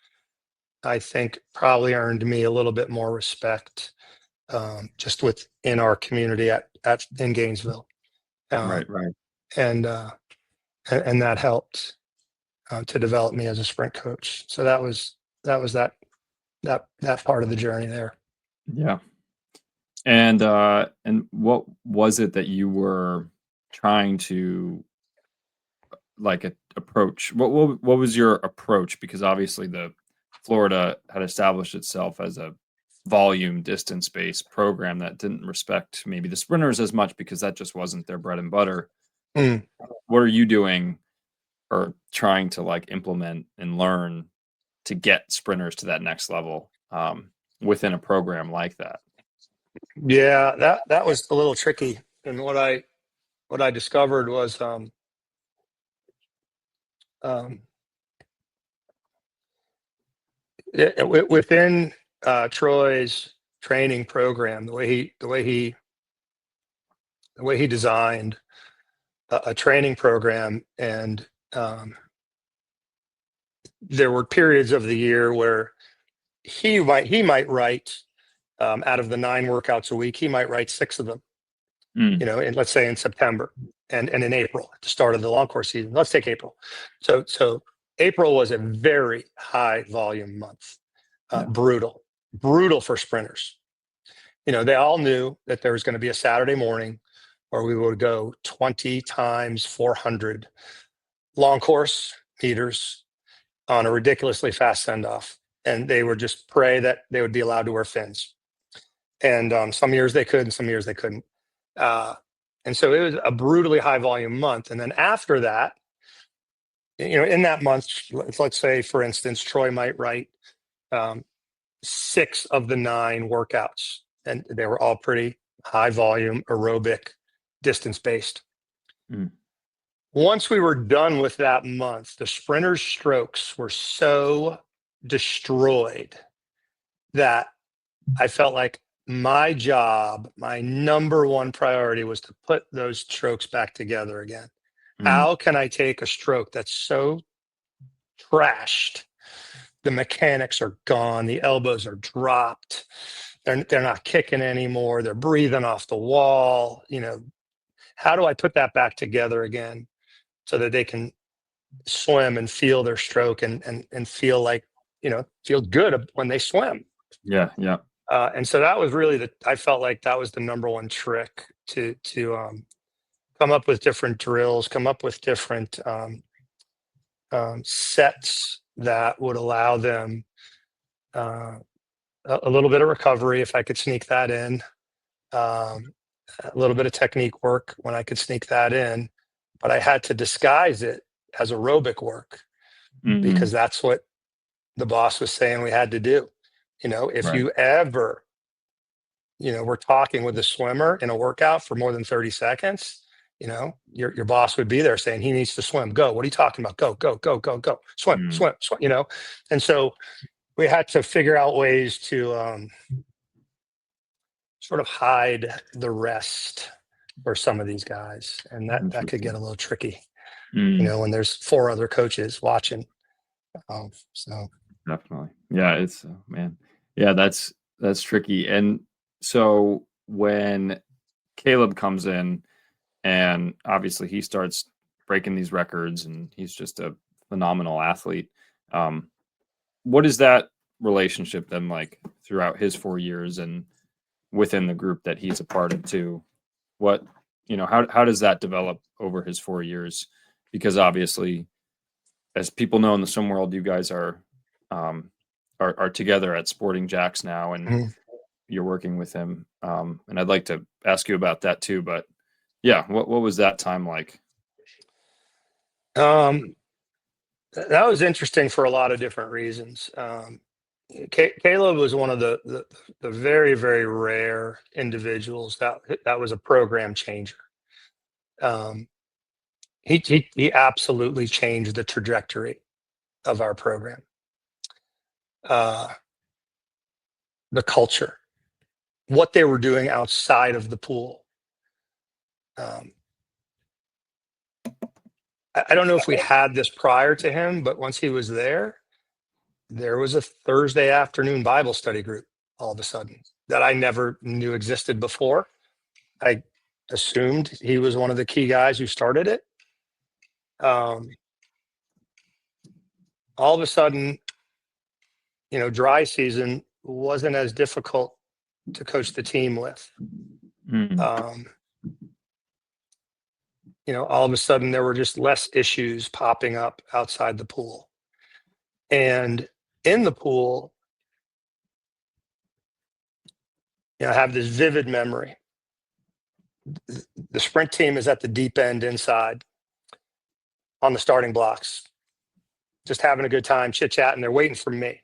I think, probably earned me a little bit more respect just within our community in Gainesville. Right. And that helped to develop me as a sprint coach. So that was that part of the journey there. Yeah. And what was it that you were trying to approach? What was your approach? Because obviously the Florida had established itself as a volume distance-based program that didn't respect maybe the sprinters as much because that just wasn't their bread and butter. What are you doing or trying to implement and learn to get sprinters to that next level within a program like that? Yeah, that was a little tricky. And what I discovered was within Troy's training program, the way he designed a training program, and there were periods of the year where he might write out of the 9 workouts a week, he might write 6 of them, and let's say in September and in April at the start of the long course season. Let's take April. So April was a very high volume month, brutal for sprinters. They all knew that there was going to be a Saturday morning where we would go 20 times 400 long course meters on a ridiculously fast send-off. And they would just pray that they would be allowed to wear fins. And some years they could, and some years they couldn't. And so it was a brutally high volume month. And then after that, in that month, let's say, for instance, Troy might write 6 of the 9 workouts, and they were all pretty high volume, aerobic, distance-based. Once we were done with that month, the sprinters' strokes were so destroyed that I felt like my job, my number 1 priority, was to put those strokes back together again. How can I take a stroke that's so trashed? The mechanics are gone. The elbows are dropped. They're not kicking anymore. They're breathing off the wall. How do I put that back together again so that they can swim and feel their stroke and feel like, feel good when they swim? Yeah. And so that was really I felt like that was the number 1 trick to come up with different drills, come up with different sets that would allow them a little bit of recovery if I could sneak that in, a little bit of technique work when I could sneak that in, but I had to disguise it as aerobic work because that's what the boss was saying we had to do. If you ever, we're talking with a swimmer in a workout for more than 30 seconds, your boss would be there saying he needs to swim. Go. What are you talking about? Go. Swim. And so we had to figure out ways to sort of hide the rest for some of these guys, and that could get a little tricky, when there's 4 other coaches watching. So Definitely. Yeah, it's man. Yeah, that's tricky. And so when Caeleb comes in and obviously he starts breaking these records and he's just a phenomenal athlete. What is that relationship then like throughout his 4 years and within the group that he's a part of too? What, how does that develop over his 4 years? Because obviously, as people know in the swim world, you guys are together at Sporting Jacks now, and you're working with him. And I'd like to ask you about that too. But yeah, what was that time like? That was interesting for a lot of different reasons. Caeleb was one of the very, very rare individuals that was a program changer. He absolutely changed the trajectory of our program. The culture, what they were doing outside of the pool. I don't know if we had this prior to him, but once he was there was a Thursday afternoon Bible study group all of a sudden that I never knew existed before. I assumed he was one of the key guys who started it. All of a sudden, dry season wasn't as difficult to coach the team with. All of a sudden there were just less issues popping up outside the pool. And in the pool, I have this vivid memory. The sprint team is at the deep end inside on the starting blocks, just having a good time, chit-chatting. They're waiting for me.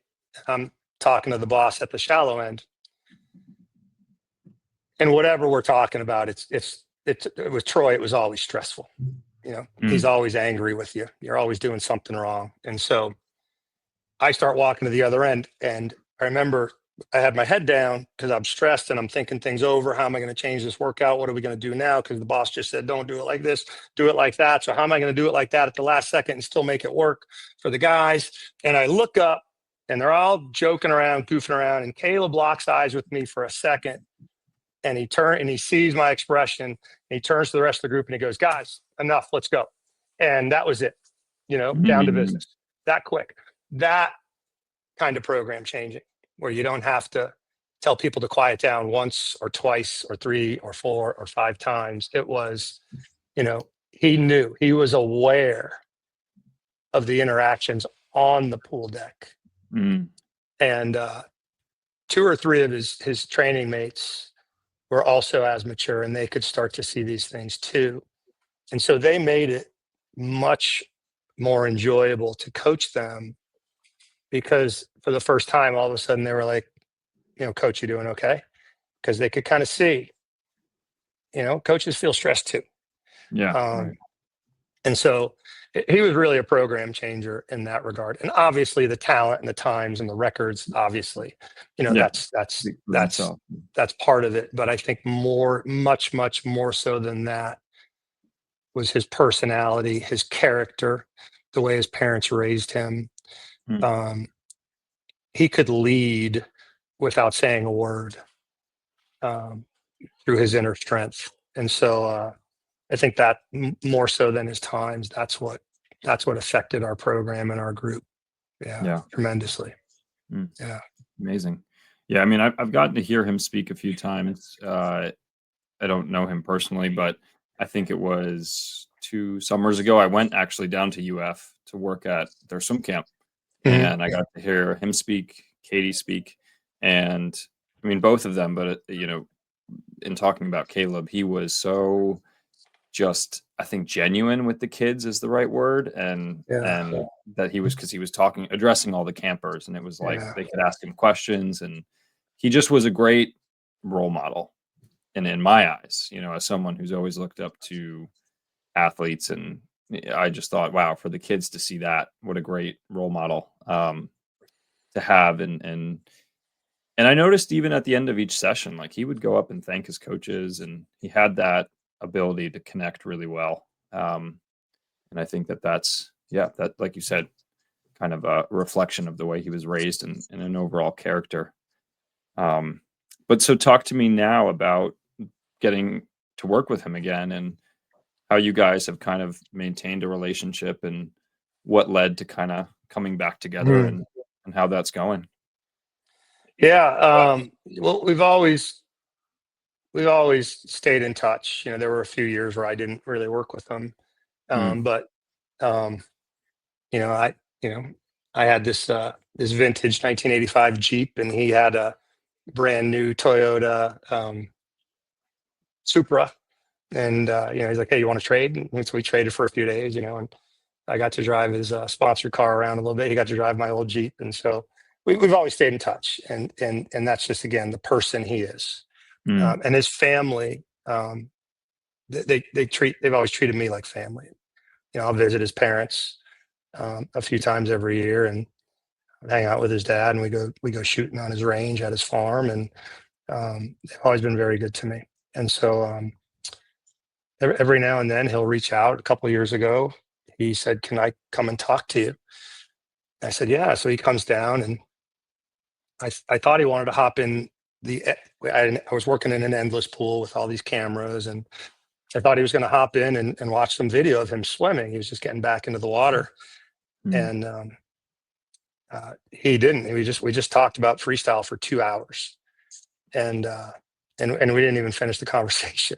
I'm talking to the boss at the shallow end. And whatever we're talking about, it's with Troy, it was always stressful. He's always angry with you. You're always doing something wrong. And so I start walking to the other end, and I remember I had my head down because I'm stressed and I'm thinking things over. How am I going to change this workout? What are we going to do now? Because the boss just said, don't do it like this, do it like that. So how am I going to do it like that at the last second and still make it work for the guys? And I look up and they're all joking around, goofing around, and Caeleb locks eyes with me for a second. And he sees my expression, and he turns to the rest of the group and he goes, guys, enough, let's go. And that was it, down to business, that quick. That kind of program changing, where you don't have to tell people to quiet down once or twice or 3 or 4 or 5 times. It was, he knew, he was aware of the interactions on the pool deck. And 2 or 3 of his training mates were also as mature, and they could start to see these things too. And so they made it much more enjoyable to coach them, because for the first time, all of a sudden they were like, coach, you doing okay? Because they could kind of see, coaches feel stressed too. Yeah. Right. And so he was really a program changer in that regard. And obviously the talent and the times and the records, obviously, that's part of it. But I think much more so than that was his personality, his character, the way his parents raised him. He could lead without saying a word, through his inner strength. And so I think that more so than his times, that's what affected our program and our group. Yeah. Tremendously. Yeah. Amazing. Yeah. I mean, I've gotten to hear him speak a few times. I don't know him personally, but I think it was 2 summers ago. I went actually down to UF to work at their swim camp, and I got to hear him speak, Katie speak, and I mean, both of them, but in talking about Caeleb, he was so just, I think, genuine with the kids is the right word. And that he was, because he was addressing all the campers, and it was like they could ask him questions, and he just was a great role model. And in my eyes, as someone who's always looked up to athletes, and I just thought, wow, for the kids to see that, what a great role model to have. And And I noticed even at the end of each session, like he would go up and thank his coaches, and he had that ability to connect really well. And I think that's, yeah, that, like you said, kind of a reflection of the way he was raised and an overall character. But so talk to me now about getting to work with him again and how you guys have kind of maintained a relationship and what led to kind of coming back together and how that's going. Yeah. Well, we've always stayed in touch. There were a few years where I didn't really work with him. Mm, But you know, I you know, I had this vintage 1985 Jeep, and he had a brand new Toyota Supra. And he's like, "Hey, you want to trade?" And so we traded for a few days, and I got to drive his sponsored car around a little bit. He got to drive my old Jeep, and so we've always stayed in touch. And that's just, again, the person he is, mm, and his family. They've always treated me like family. I'll visit his parents a few times every year and hang out with his dad, and we go shooting on his range at his farm, and they've always been very good to me. And so every now and then he'll reach out. A couple of years ago, he said, "Can I come and talk to you?" I said, "Yeah." So he comes down, and I thought he wanted to hop in I was working in an endless pool with all these cameras, and I thought he was going to hop in and watch some video of him swimming. He was just getting back into the water, mm, and he didn't. We just talked about freestyle for 2 hours, and we didn't even finish the conversation.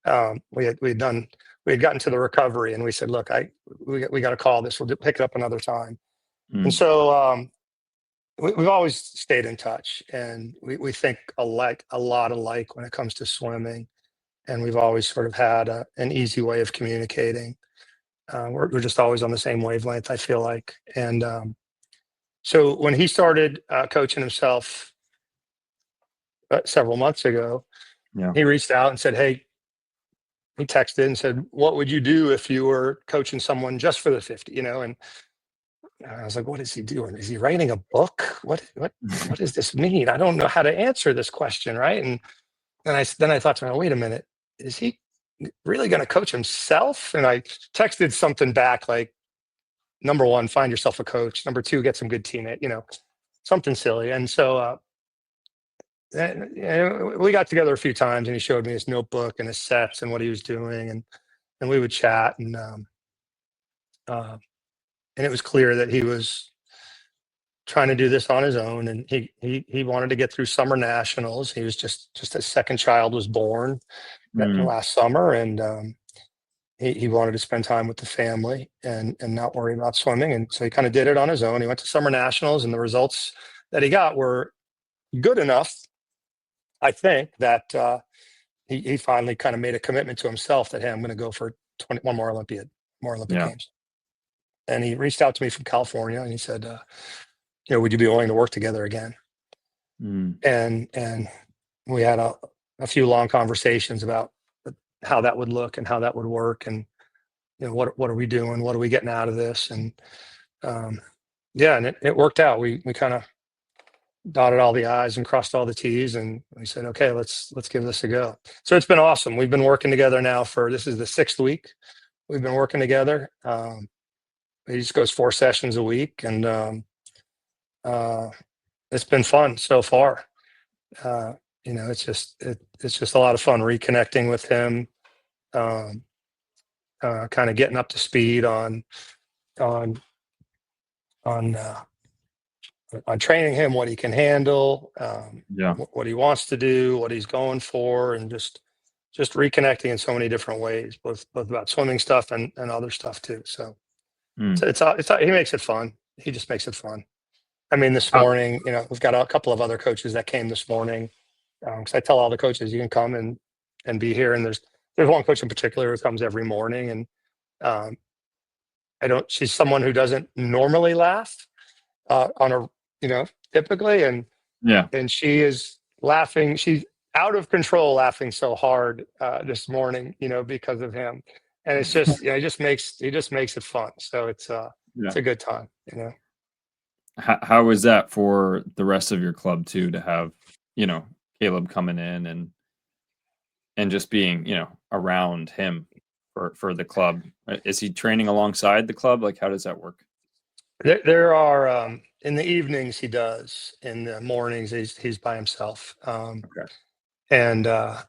We had gotten to the recovery, and we said, "Look, we got to call this. We'll pick it up another time." And mm. so we've always stayed in touch, and we think a lot alike when it comes to swimming, and we've always sort of had an easy way of communicating. We're just always on the same wavelength, I feel like. And so when he started coaching himself several months ago, Yeah. he reached out and said, "Hey," he texted and said, "What would you do if you were coaching someone just for the 50?" And I was like, "What is he doing? Is he writing a book? What does this mean? I don't know how to answer this question." Right. And then I thought to myself, wait a minute, is he really going to coach himself? And I texted something back like, number one, find yourself a coach. Number two, get some good teammate, something silly. And so we got together a few times, and he showed me his notebook and his sets and what he was doing, and we would chat, and it was clear that he was trying to do this on his own, and he wanted to get through summer nationals. He was just his second child was born Mm, last summer, and he wanted to spend time with the family and not worry about swimming, and so he kind of did it on his own. He went to summer nationals, and the results that he got were good enough, I think, that he finally kind of made a commitment to himself that, "Hey, I'm going to go for 21 more Olympic yeah. games." And he reached out to me from California, and he said, "Would you be willing to work together again?" Mm, And we had a few long conversations about how that would look and how that would work, and what are we doing? What are we getting out of this? And yeah, and it worked out. We kind of dotted all the I's and crossed all the T's, and we said, "Okay, let's give this a go." So it's been awesome. We've been working together now this is the 6th week we've been working together. He just goes 4 sessions a week, and uh, it's been fun so far. Uh, it's just a lot of fun reconnecting with him, um, kind of getting up to speed on on uh, on training him, what he can handle, yeah. what he wants to do, what he's going for, and just reconnecting in so many different ways, both about swimming stuff and other stuff too. So Mm. he makes it fun. He just makes it fun. I mean, this How, morning, we've got a couple of other coaches that came this morning, because I tell all the coaches, you can come and be here. And there's one coach in particular who comes every morning, and um, she's someone who doesn't normally laugh on a, typically, yeah. and she is laughing. She's out of control, laughing so hard this morning, because of him. And it's just, he just makes it fun. So it's Yeah. a good time. How is that for the rest of your club too, to have, Caeleb coming in and just being, around him for the club? Is he training alongside the club? Like, how does that work? There are in the evenings he does. In the mornings he's by himself. Okay. And I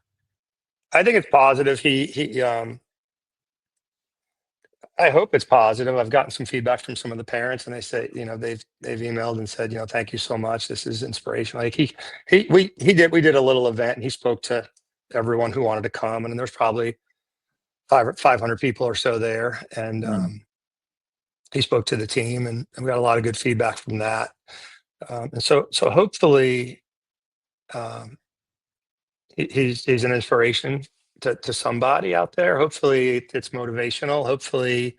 think it's positive. He I hope it's positive. I've gotten some feedback from some of the parents, and they say, they've emailed and said, thank you so much. This is inspirational. Like we did a little event, and he spoke to everyone who wanted to come, and there's probably 500 people or so there, and Mm. he spoke to the team, and we got a lot of good feedback from that. And so hopefully, um, he's an inspiration to somebody out there. Hopefully, it's motivational. Hopefully,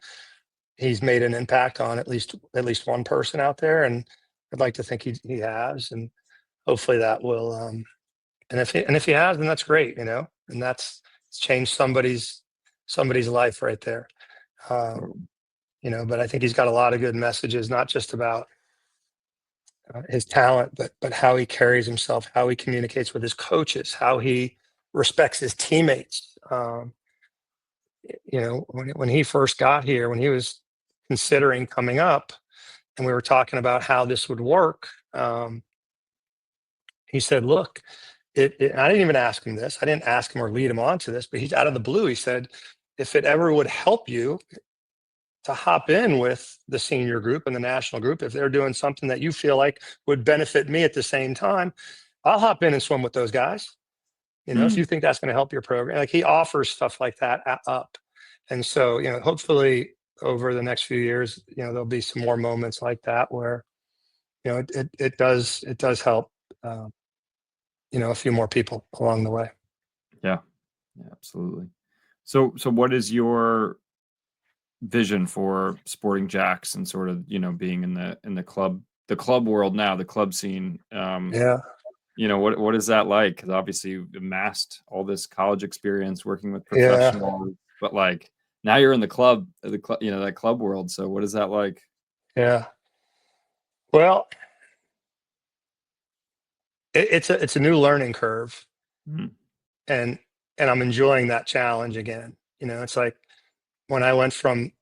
he's made an impact on at least one person out there, and I'd like to think he has, and hopefully that will. And if he has, then that's great, and it's changed somebody's life right there. Um, Totally. but I think he's got a lot of good messages, not just about his talent, but how he carries himself, how he communicates with his coaches, how he respects his teammates. When he first got here, when he was considering coming up, and we were talking about how this would work, he said, "Look, I didn't even ask him this. I didn't ask him or lead him on to this, but he's out of the blue. He said, if it ever would help you to hop in with the senior group and the national group, if they're doing something that you feel like would benefit me at the same time, I'll hop in and swim with those guys. If Mm. you think that's going to help your program." Like, he offers stuff like that up. And so, hopefully over the next few years, there'll be some more moments like that where, it does help, um, a few more people along the way. Yeah. Yeah, absolutely. So what is your vision for Sporting Jacks and sort of, being in the club world now, the club scene? Yeah. What is that like? Because obviously you've amassed all this college experience working with Yeah. professionals, but like now you're in that club world. So what is that like? Yeah. Well, it's a new learning curve, Mm. and I'm enjoying that challenge again. It's like when I went from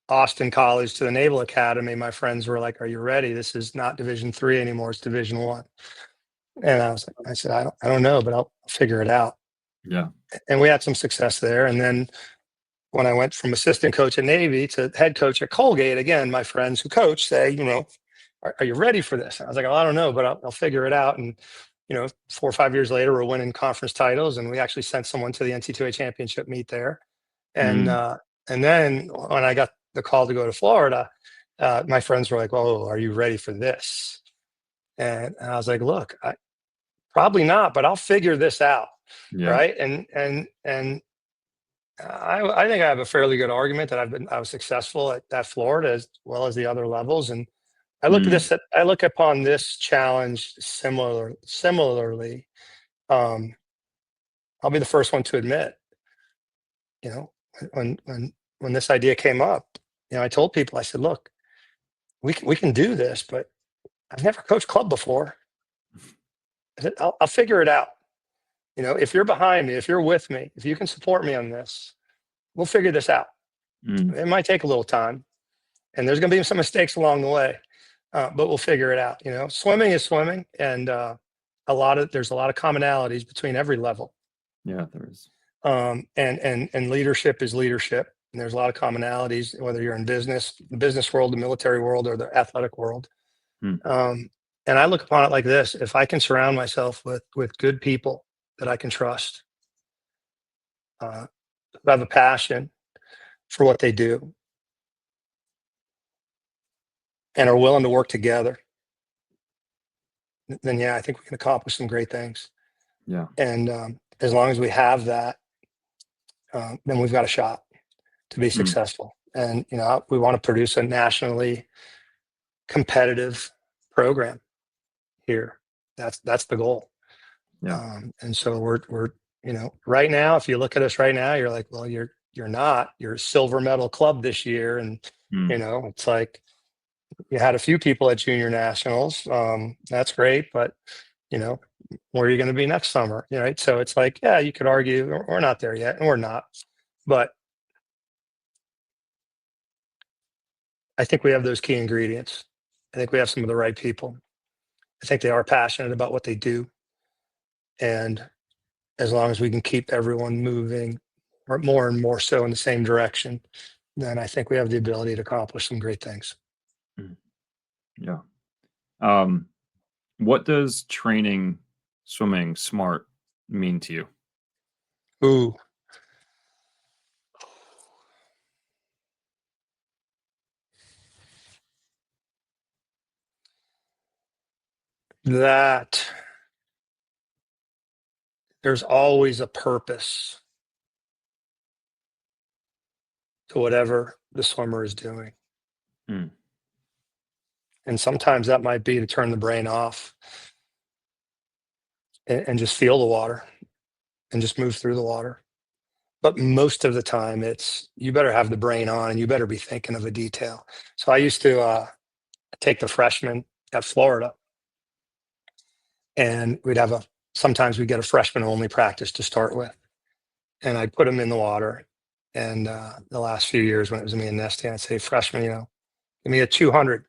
Austin College to the Naval Academy, my friends were like, "Are you ready? This is not Division III anymore. It's Division I." And I said, I don't know, but I'll figure it out. Yeah. And we had some success there. And then when I went from assistant coach at Navy to head coach at Colgate, again, my friends who coach say, are you ready for this? And I was like, "Oh, I don't know, but I'll figure it out." And 4 or 5 years later, we're winning conference titles, and we actually sent someone to the NCAA championship meet there. And Mm. uh, and then when I got the call to go to Florida, my friends were like, "Well, are you ready for this?" And I was like, "Look, probably not, but I'll figure this out." Yeah. Right. And I think I have a fairly good argument that I was successful at Florida as well as the other levels. And Mm. I look upon this challenge similarly. Um, I'll be the first one to admit, you know, when this idea came up, I told people, I said, "Look, we can do this, but I've never coached club before. I said, I'll figure it out. If you're behind me, if you're with me, if you can support me on this, we'll figure this out. Mm. It might take a little time, and there's going to be some mistakes along the way, but we'll figure it out." Swimming is swimming, and there's a lot of commonalities between every level. Yeah, there is. And leadership is leadership, and there's a lot of commonalities whether you're in the business world, the military world, or the athletic world. Mm. Um, and I look upon it like this: if I can surround myself with good people that I can trust, who have a passion for what they do, and are willing to work together, then yeah, I think we can accomplish some great things. Yeah. And as long as we have that, then we've got a shot to be Mm. successful. And we want to produce a nationally competitive program here. That's the goal. Yeah. And so we're right now, if you look at us right now, you're like, well, you're not. You're a silver medal club this year, and Mm. it's like, You had a few people at junior nationals. That's great, but where are you going to be next summer? Right. So it's like, yeah, you could argue we're not there yet, and we're not. But I think we have those key ingredients. I think we have some of the right people. I think they are passionate about what they do. And as long as we can keep everyone moving or more and more so in the same direction, then I think we have the ability to accomplish some great things. Yeah. What does training swimming smart mean to you? Ooh. That there's always a purpose to whatever the swimmer is doing. Mm. And sometimes that might be to turn the brain off and just feel the water and just move through the water. But most of the time, it's you better have the brain on and you better be thinking of a detail. So I used to take the freshmen at Florida, and sometimes we'd get a freshman only practice to start with. And I'd put them in the water. And the last few years when it was me and Nesty, I'd say, freshman, give me a 200,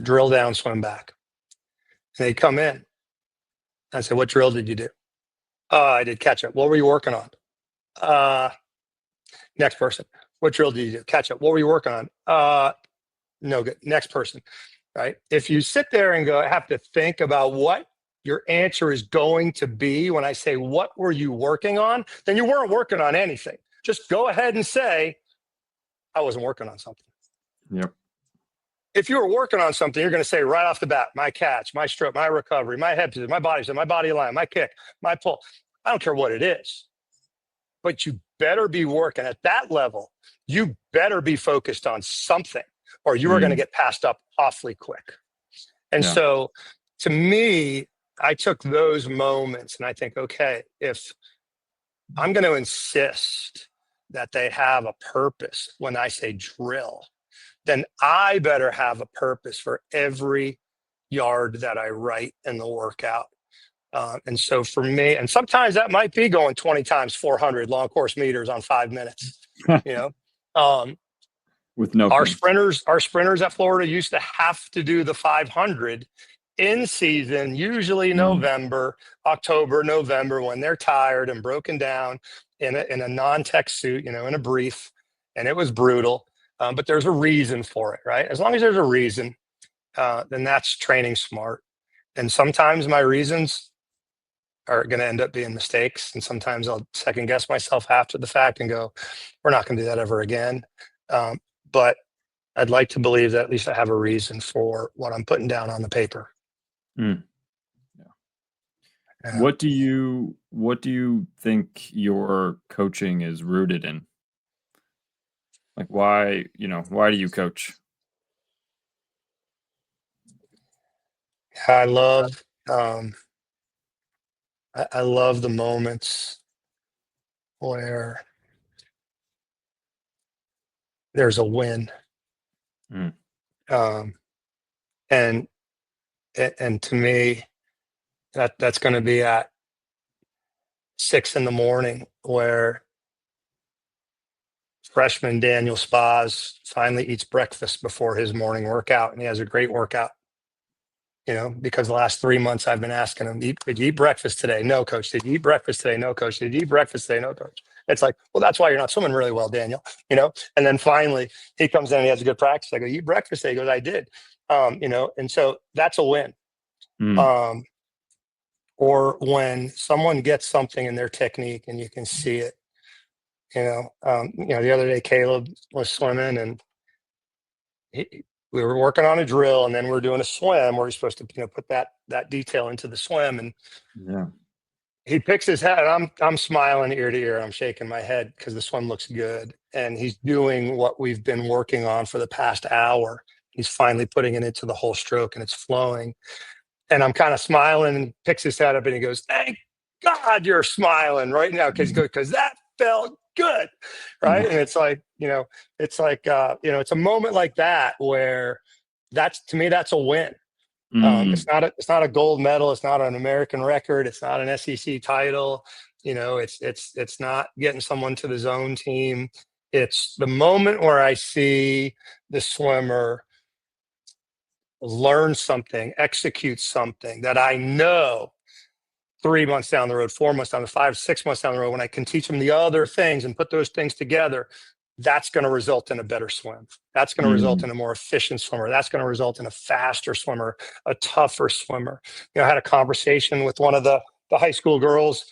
drill down, swim back. And they'd come in. I'd say, what drill did you do? I did catch up. What were you working on? Next person. What drill did you do? Catch up. What were you working on? No good. Next person. Right. If you sit there and have to think about what your answer is going to be when I say, what were you working on? Then you weren't working on anything. Just go ahead and say, I wasn't working on something. Yep. If you were working on something, you're going to say right off the bat, my catch, my stroke, my recovery, my head position, my body position, my body line, my kick, my pull. I don't care what it is. But you better be working at that level. You better be focused on something, or you are going to get passed up awfully quick. And so to me, I took those moments and I think, okay, if I'm going to insist that they have a purpose when I say drill, then I better have a purpose for every yard that I write in the workout. And so for me, and sometimes that might be going 20 times 400 long course meters on 5 minutes, with no our sprinters at Florida used to have to do the 500 in season, usually October, November, when they're tired and broken down in a non-tech suit, in a brief, and it was brutal. But there's a reason for it, right? As long as there's a reason, then that's training smart. And sometimes my reasons are going to end up being mistakes. And sometimes I'll second guess myself after the fact and go, we're not going to do that ever again. But I'd like to believe that at least I have a reason for what I'm putting down on the paper. Mm. Yeah. What do you think your coaching is rooted in? Like why do you coach? I love I love the moments where there's a win. Mm. And to me, that's going to be at 6 a.m, where freshman Daniel Spas finally eats breakfast before his morning workout, and he has a great workout. Because the last 3 months I've been asking him, did you eat breakfast today? No, coach. Did you eat breakfast today? No, coach. Did you eat breakfast today? No, coach. It's like, well, that's why you're not swimming really well, Daniel. And then finally he comes in and he has a good practice. I go, you eat breakfast today? He goes, I did. And so that's a win. Mm. Or when someone gets something in their technique and you can see it. The other day Caeleb was swimming and we were working on a drill, and then we're doing a swim where he's supposed to, put that detail into the swim. And he picks his head, and I'm smiling ear to ear. I'm shaking my head because the swim looks good, and he's doing what we've been working on for the past hour. He's finally putting it into the whole stroke, and it's flowing. And I'm kind of smiling, and he picks his head up, and he goes, "Thank God you're smiling right now, because that felt good." Right. And it's like, it's a moment like that where to me, that's a win. Mm, It's not a gold medal. It's not an American record. It's not an SEC title. It's not getting someone to the zone team. It's the moment where I see the swimmer learn something, execute something that I know 3 months down the road, 4 months down the 5, 6 months down the road, when I can teach them the other things and put those things together, that's going to result in a better swim. That's going to result mm, in a more efficient swimmer. That's going to result in a faster swimmer, a tougher swimmer. I had a conversation with one of the high school girls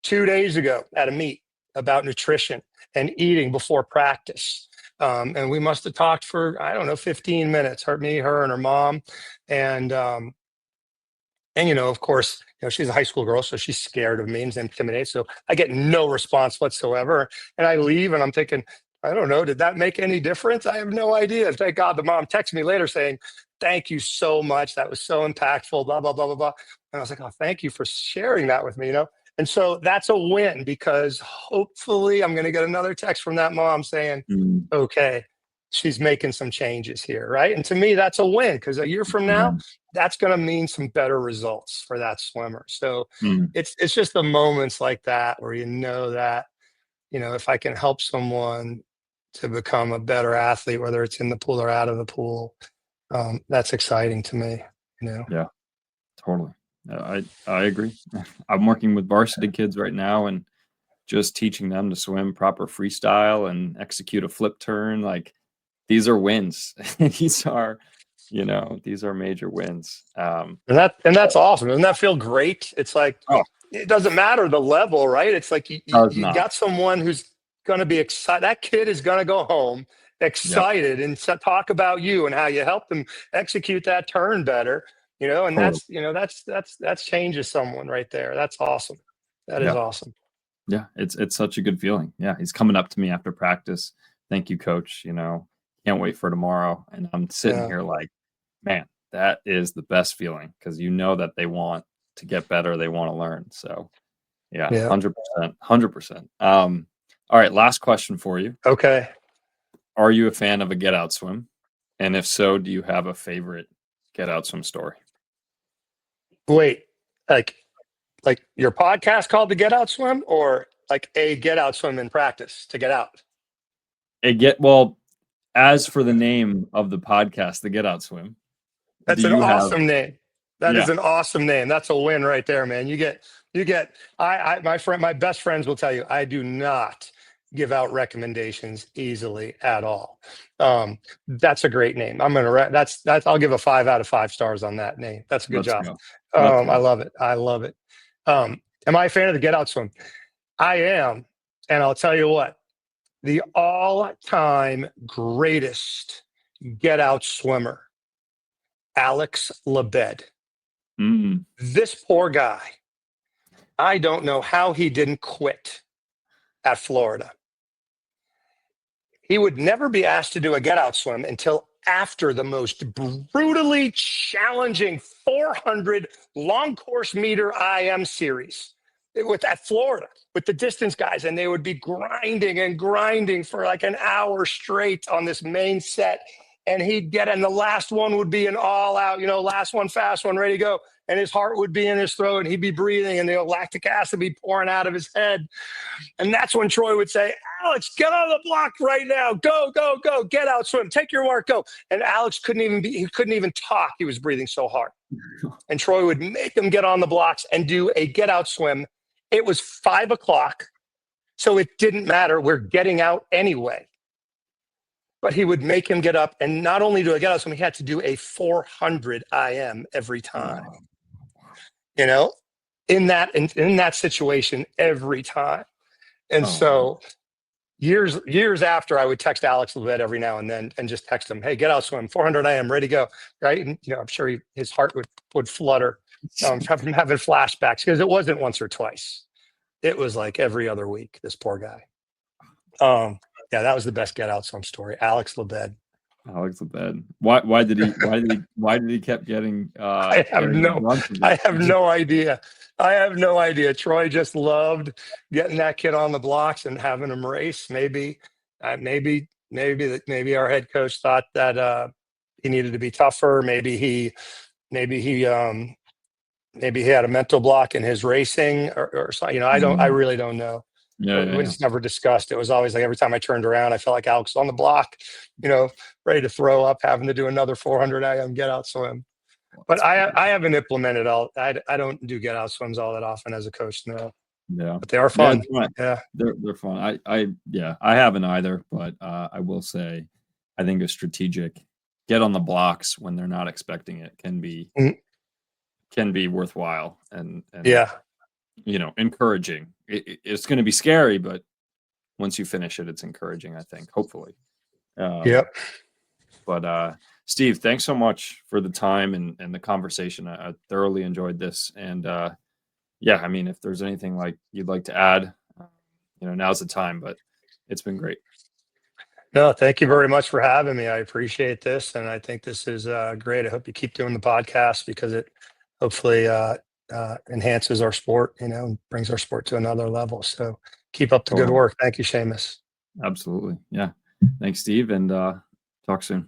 2 days ago at a meet about nutrition and eating before practice. And we must have talked for, I don't know, 15 minutes, her and her mom. And of course, she's a high school girl, so she's scared of me and intimidated. So I get no response whatsoever. And I leave and I'm thinking, I don't know, did that make any difference? I have no idea. Thank God the mom texted me later saying, thank you so much. That was so impactful, blah, blah, blah, blah, blah. And I was like, oh, thank you for sharing that with me, And so that's a win, because hopefully I'm going to get another text from that mom saying, mm, okay, she's making some changes here, right? And to me, that's a win, because a year from now, yeah, that's going to mean some better results for that swimmer. So mm, it's just the moments like that where that, if I can help someone to become a better athlete, whether it's in the pool or out of the pool, that's exciting to me. yeah, totally. I agree. I'm working with varsity kids right now and just teaching them to swim proper freestyle and execute a flip turn. Like, these are wins. These are major wins. And that's awesome. Doesn't that feel great? It's like, Oh, it doesn't matter the level, right? It's like does you not. got someone who's going to be excited. That kid is going to go home Yep, excited and talk about you and how you helped them execute that turn better. And totally. that's changes someone right there. That's awesome. That is Yeah, awesome. yeah. It's such a good feeling. Yeah, he's coming up to me after practice. Thank you, coach. Can't wait for tomorrow. And I'm sitting Yeah. here like, man, that is the best feeling, because that they want to get better, they want to learn. So yeah, Yeah. 100%, 100%. All right, last question for you. Okay. Are you a fan of a get out swim? And if so, do you have a favorite get out swim story? Wait, like your podcast called the Get Out Swim, or like a Get Out Swim in practice to get out? Well, as for the name of the podcast, the Get Out Swim, do That's an you have awesome name. That is yeah. an awesome name. That's a win right there, man. You get my best friends will tell you, I do not give out recommendations easily at all. That's a great name. I'm gonna that's I'll give a 5 out of 5 stars on that name. That's a good Let's job. go. Let's I go. love it. I love it. Am I a fan of the Get Out Swim? I am, and I'll tell you what, the all-time greatest get out swimmer, Alex Lebed. Mm, This poor guy, I don't know how he didn't quit at Florida. He would never be asked to do a get out swim until after the most brutally challenging 400 long course meter IM series at Florida with the distance guys. And they would be grinding and grinding for like an hour straight on this main set. And and the last one would be an all out, last one, fast one, ready to go. And his heart would be in his throat and he'd be breathing and the lactic acid would be pouring out of his head. And that's when Troy would say, Alex, get on the block right now. Go, go, go. Get out, swim. Take your mark, go. And Alex couldn't even talk. He was breathing so hard. And Troy would make him get on the blocks and do a get out swim. It was 5:00. So it didn't matter. We're getting out anyway. But he would make him get up and not only do a get out swim, he had to do a 400 IM every time. In that situation every time. And so years after, I would text Alex Lebed every now and then and just text him, hey, get out swim, 400 IM, ready to go. Right. And, I'm sure his heart would flutter from having flashbacks, because it wasn't once or twice. It was like every other week, this poor guy. Yeah, that was the best get out swim story. Alex Lebed. Alex Lebed. Why did he kept getting I have no idea. I have no idea. Troy just loved getting that kid on the blocks and having him race. Maybe our head coach thought that he needed to be tougher. Maybe he had a mental block in his racing or something. I really don't know. Yeah, When it's never discussed, it was always like every time I turned around, I felt like Alex was on the block, ready to throw up, having to do another 400 AM get out swim. But I haven't implemented I don't do get out swims all that often as a coach, no. Yeah, But they are fun. Yeah, they're fun. I haven't either, but I will say, I think a strategic get on the blocks when they're not expecting it can be worthwhile and yeah, encouraging. It's going to be scary, but once you finish it, it's encouraging, I think, hopefully. Yep. But Steve, thanks so much for the time and the conversation. I thoroughly enjoyed this. And I mean, if there's anything like you'd like to add, now's the time, but it's been great. No, thank you very much for having me. I appreciate this. And I think this is great. I hope you keep doing the podcast because it hopefully enhances our sport, and brings our sport to another level. So keep up the good work. Thank you, Seamus. Absolutely. Yeah. Thanks, Steve. And talk soon.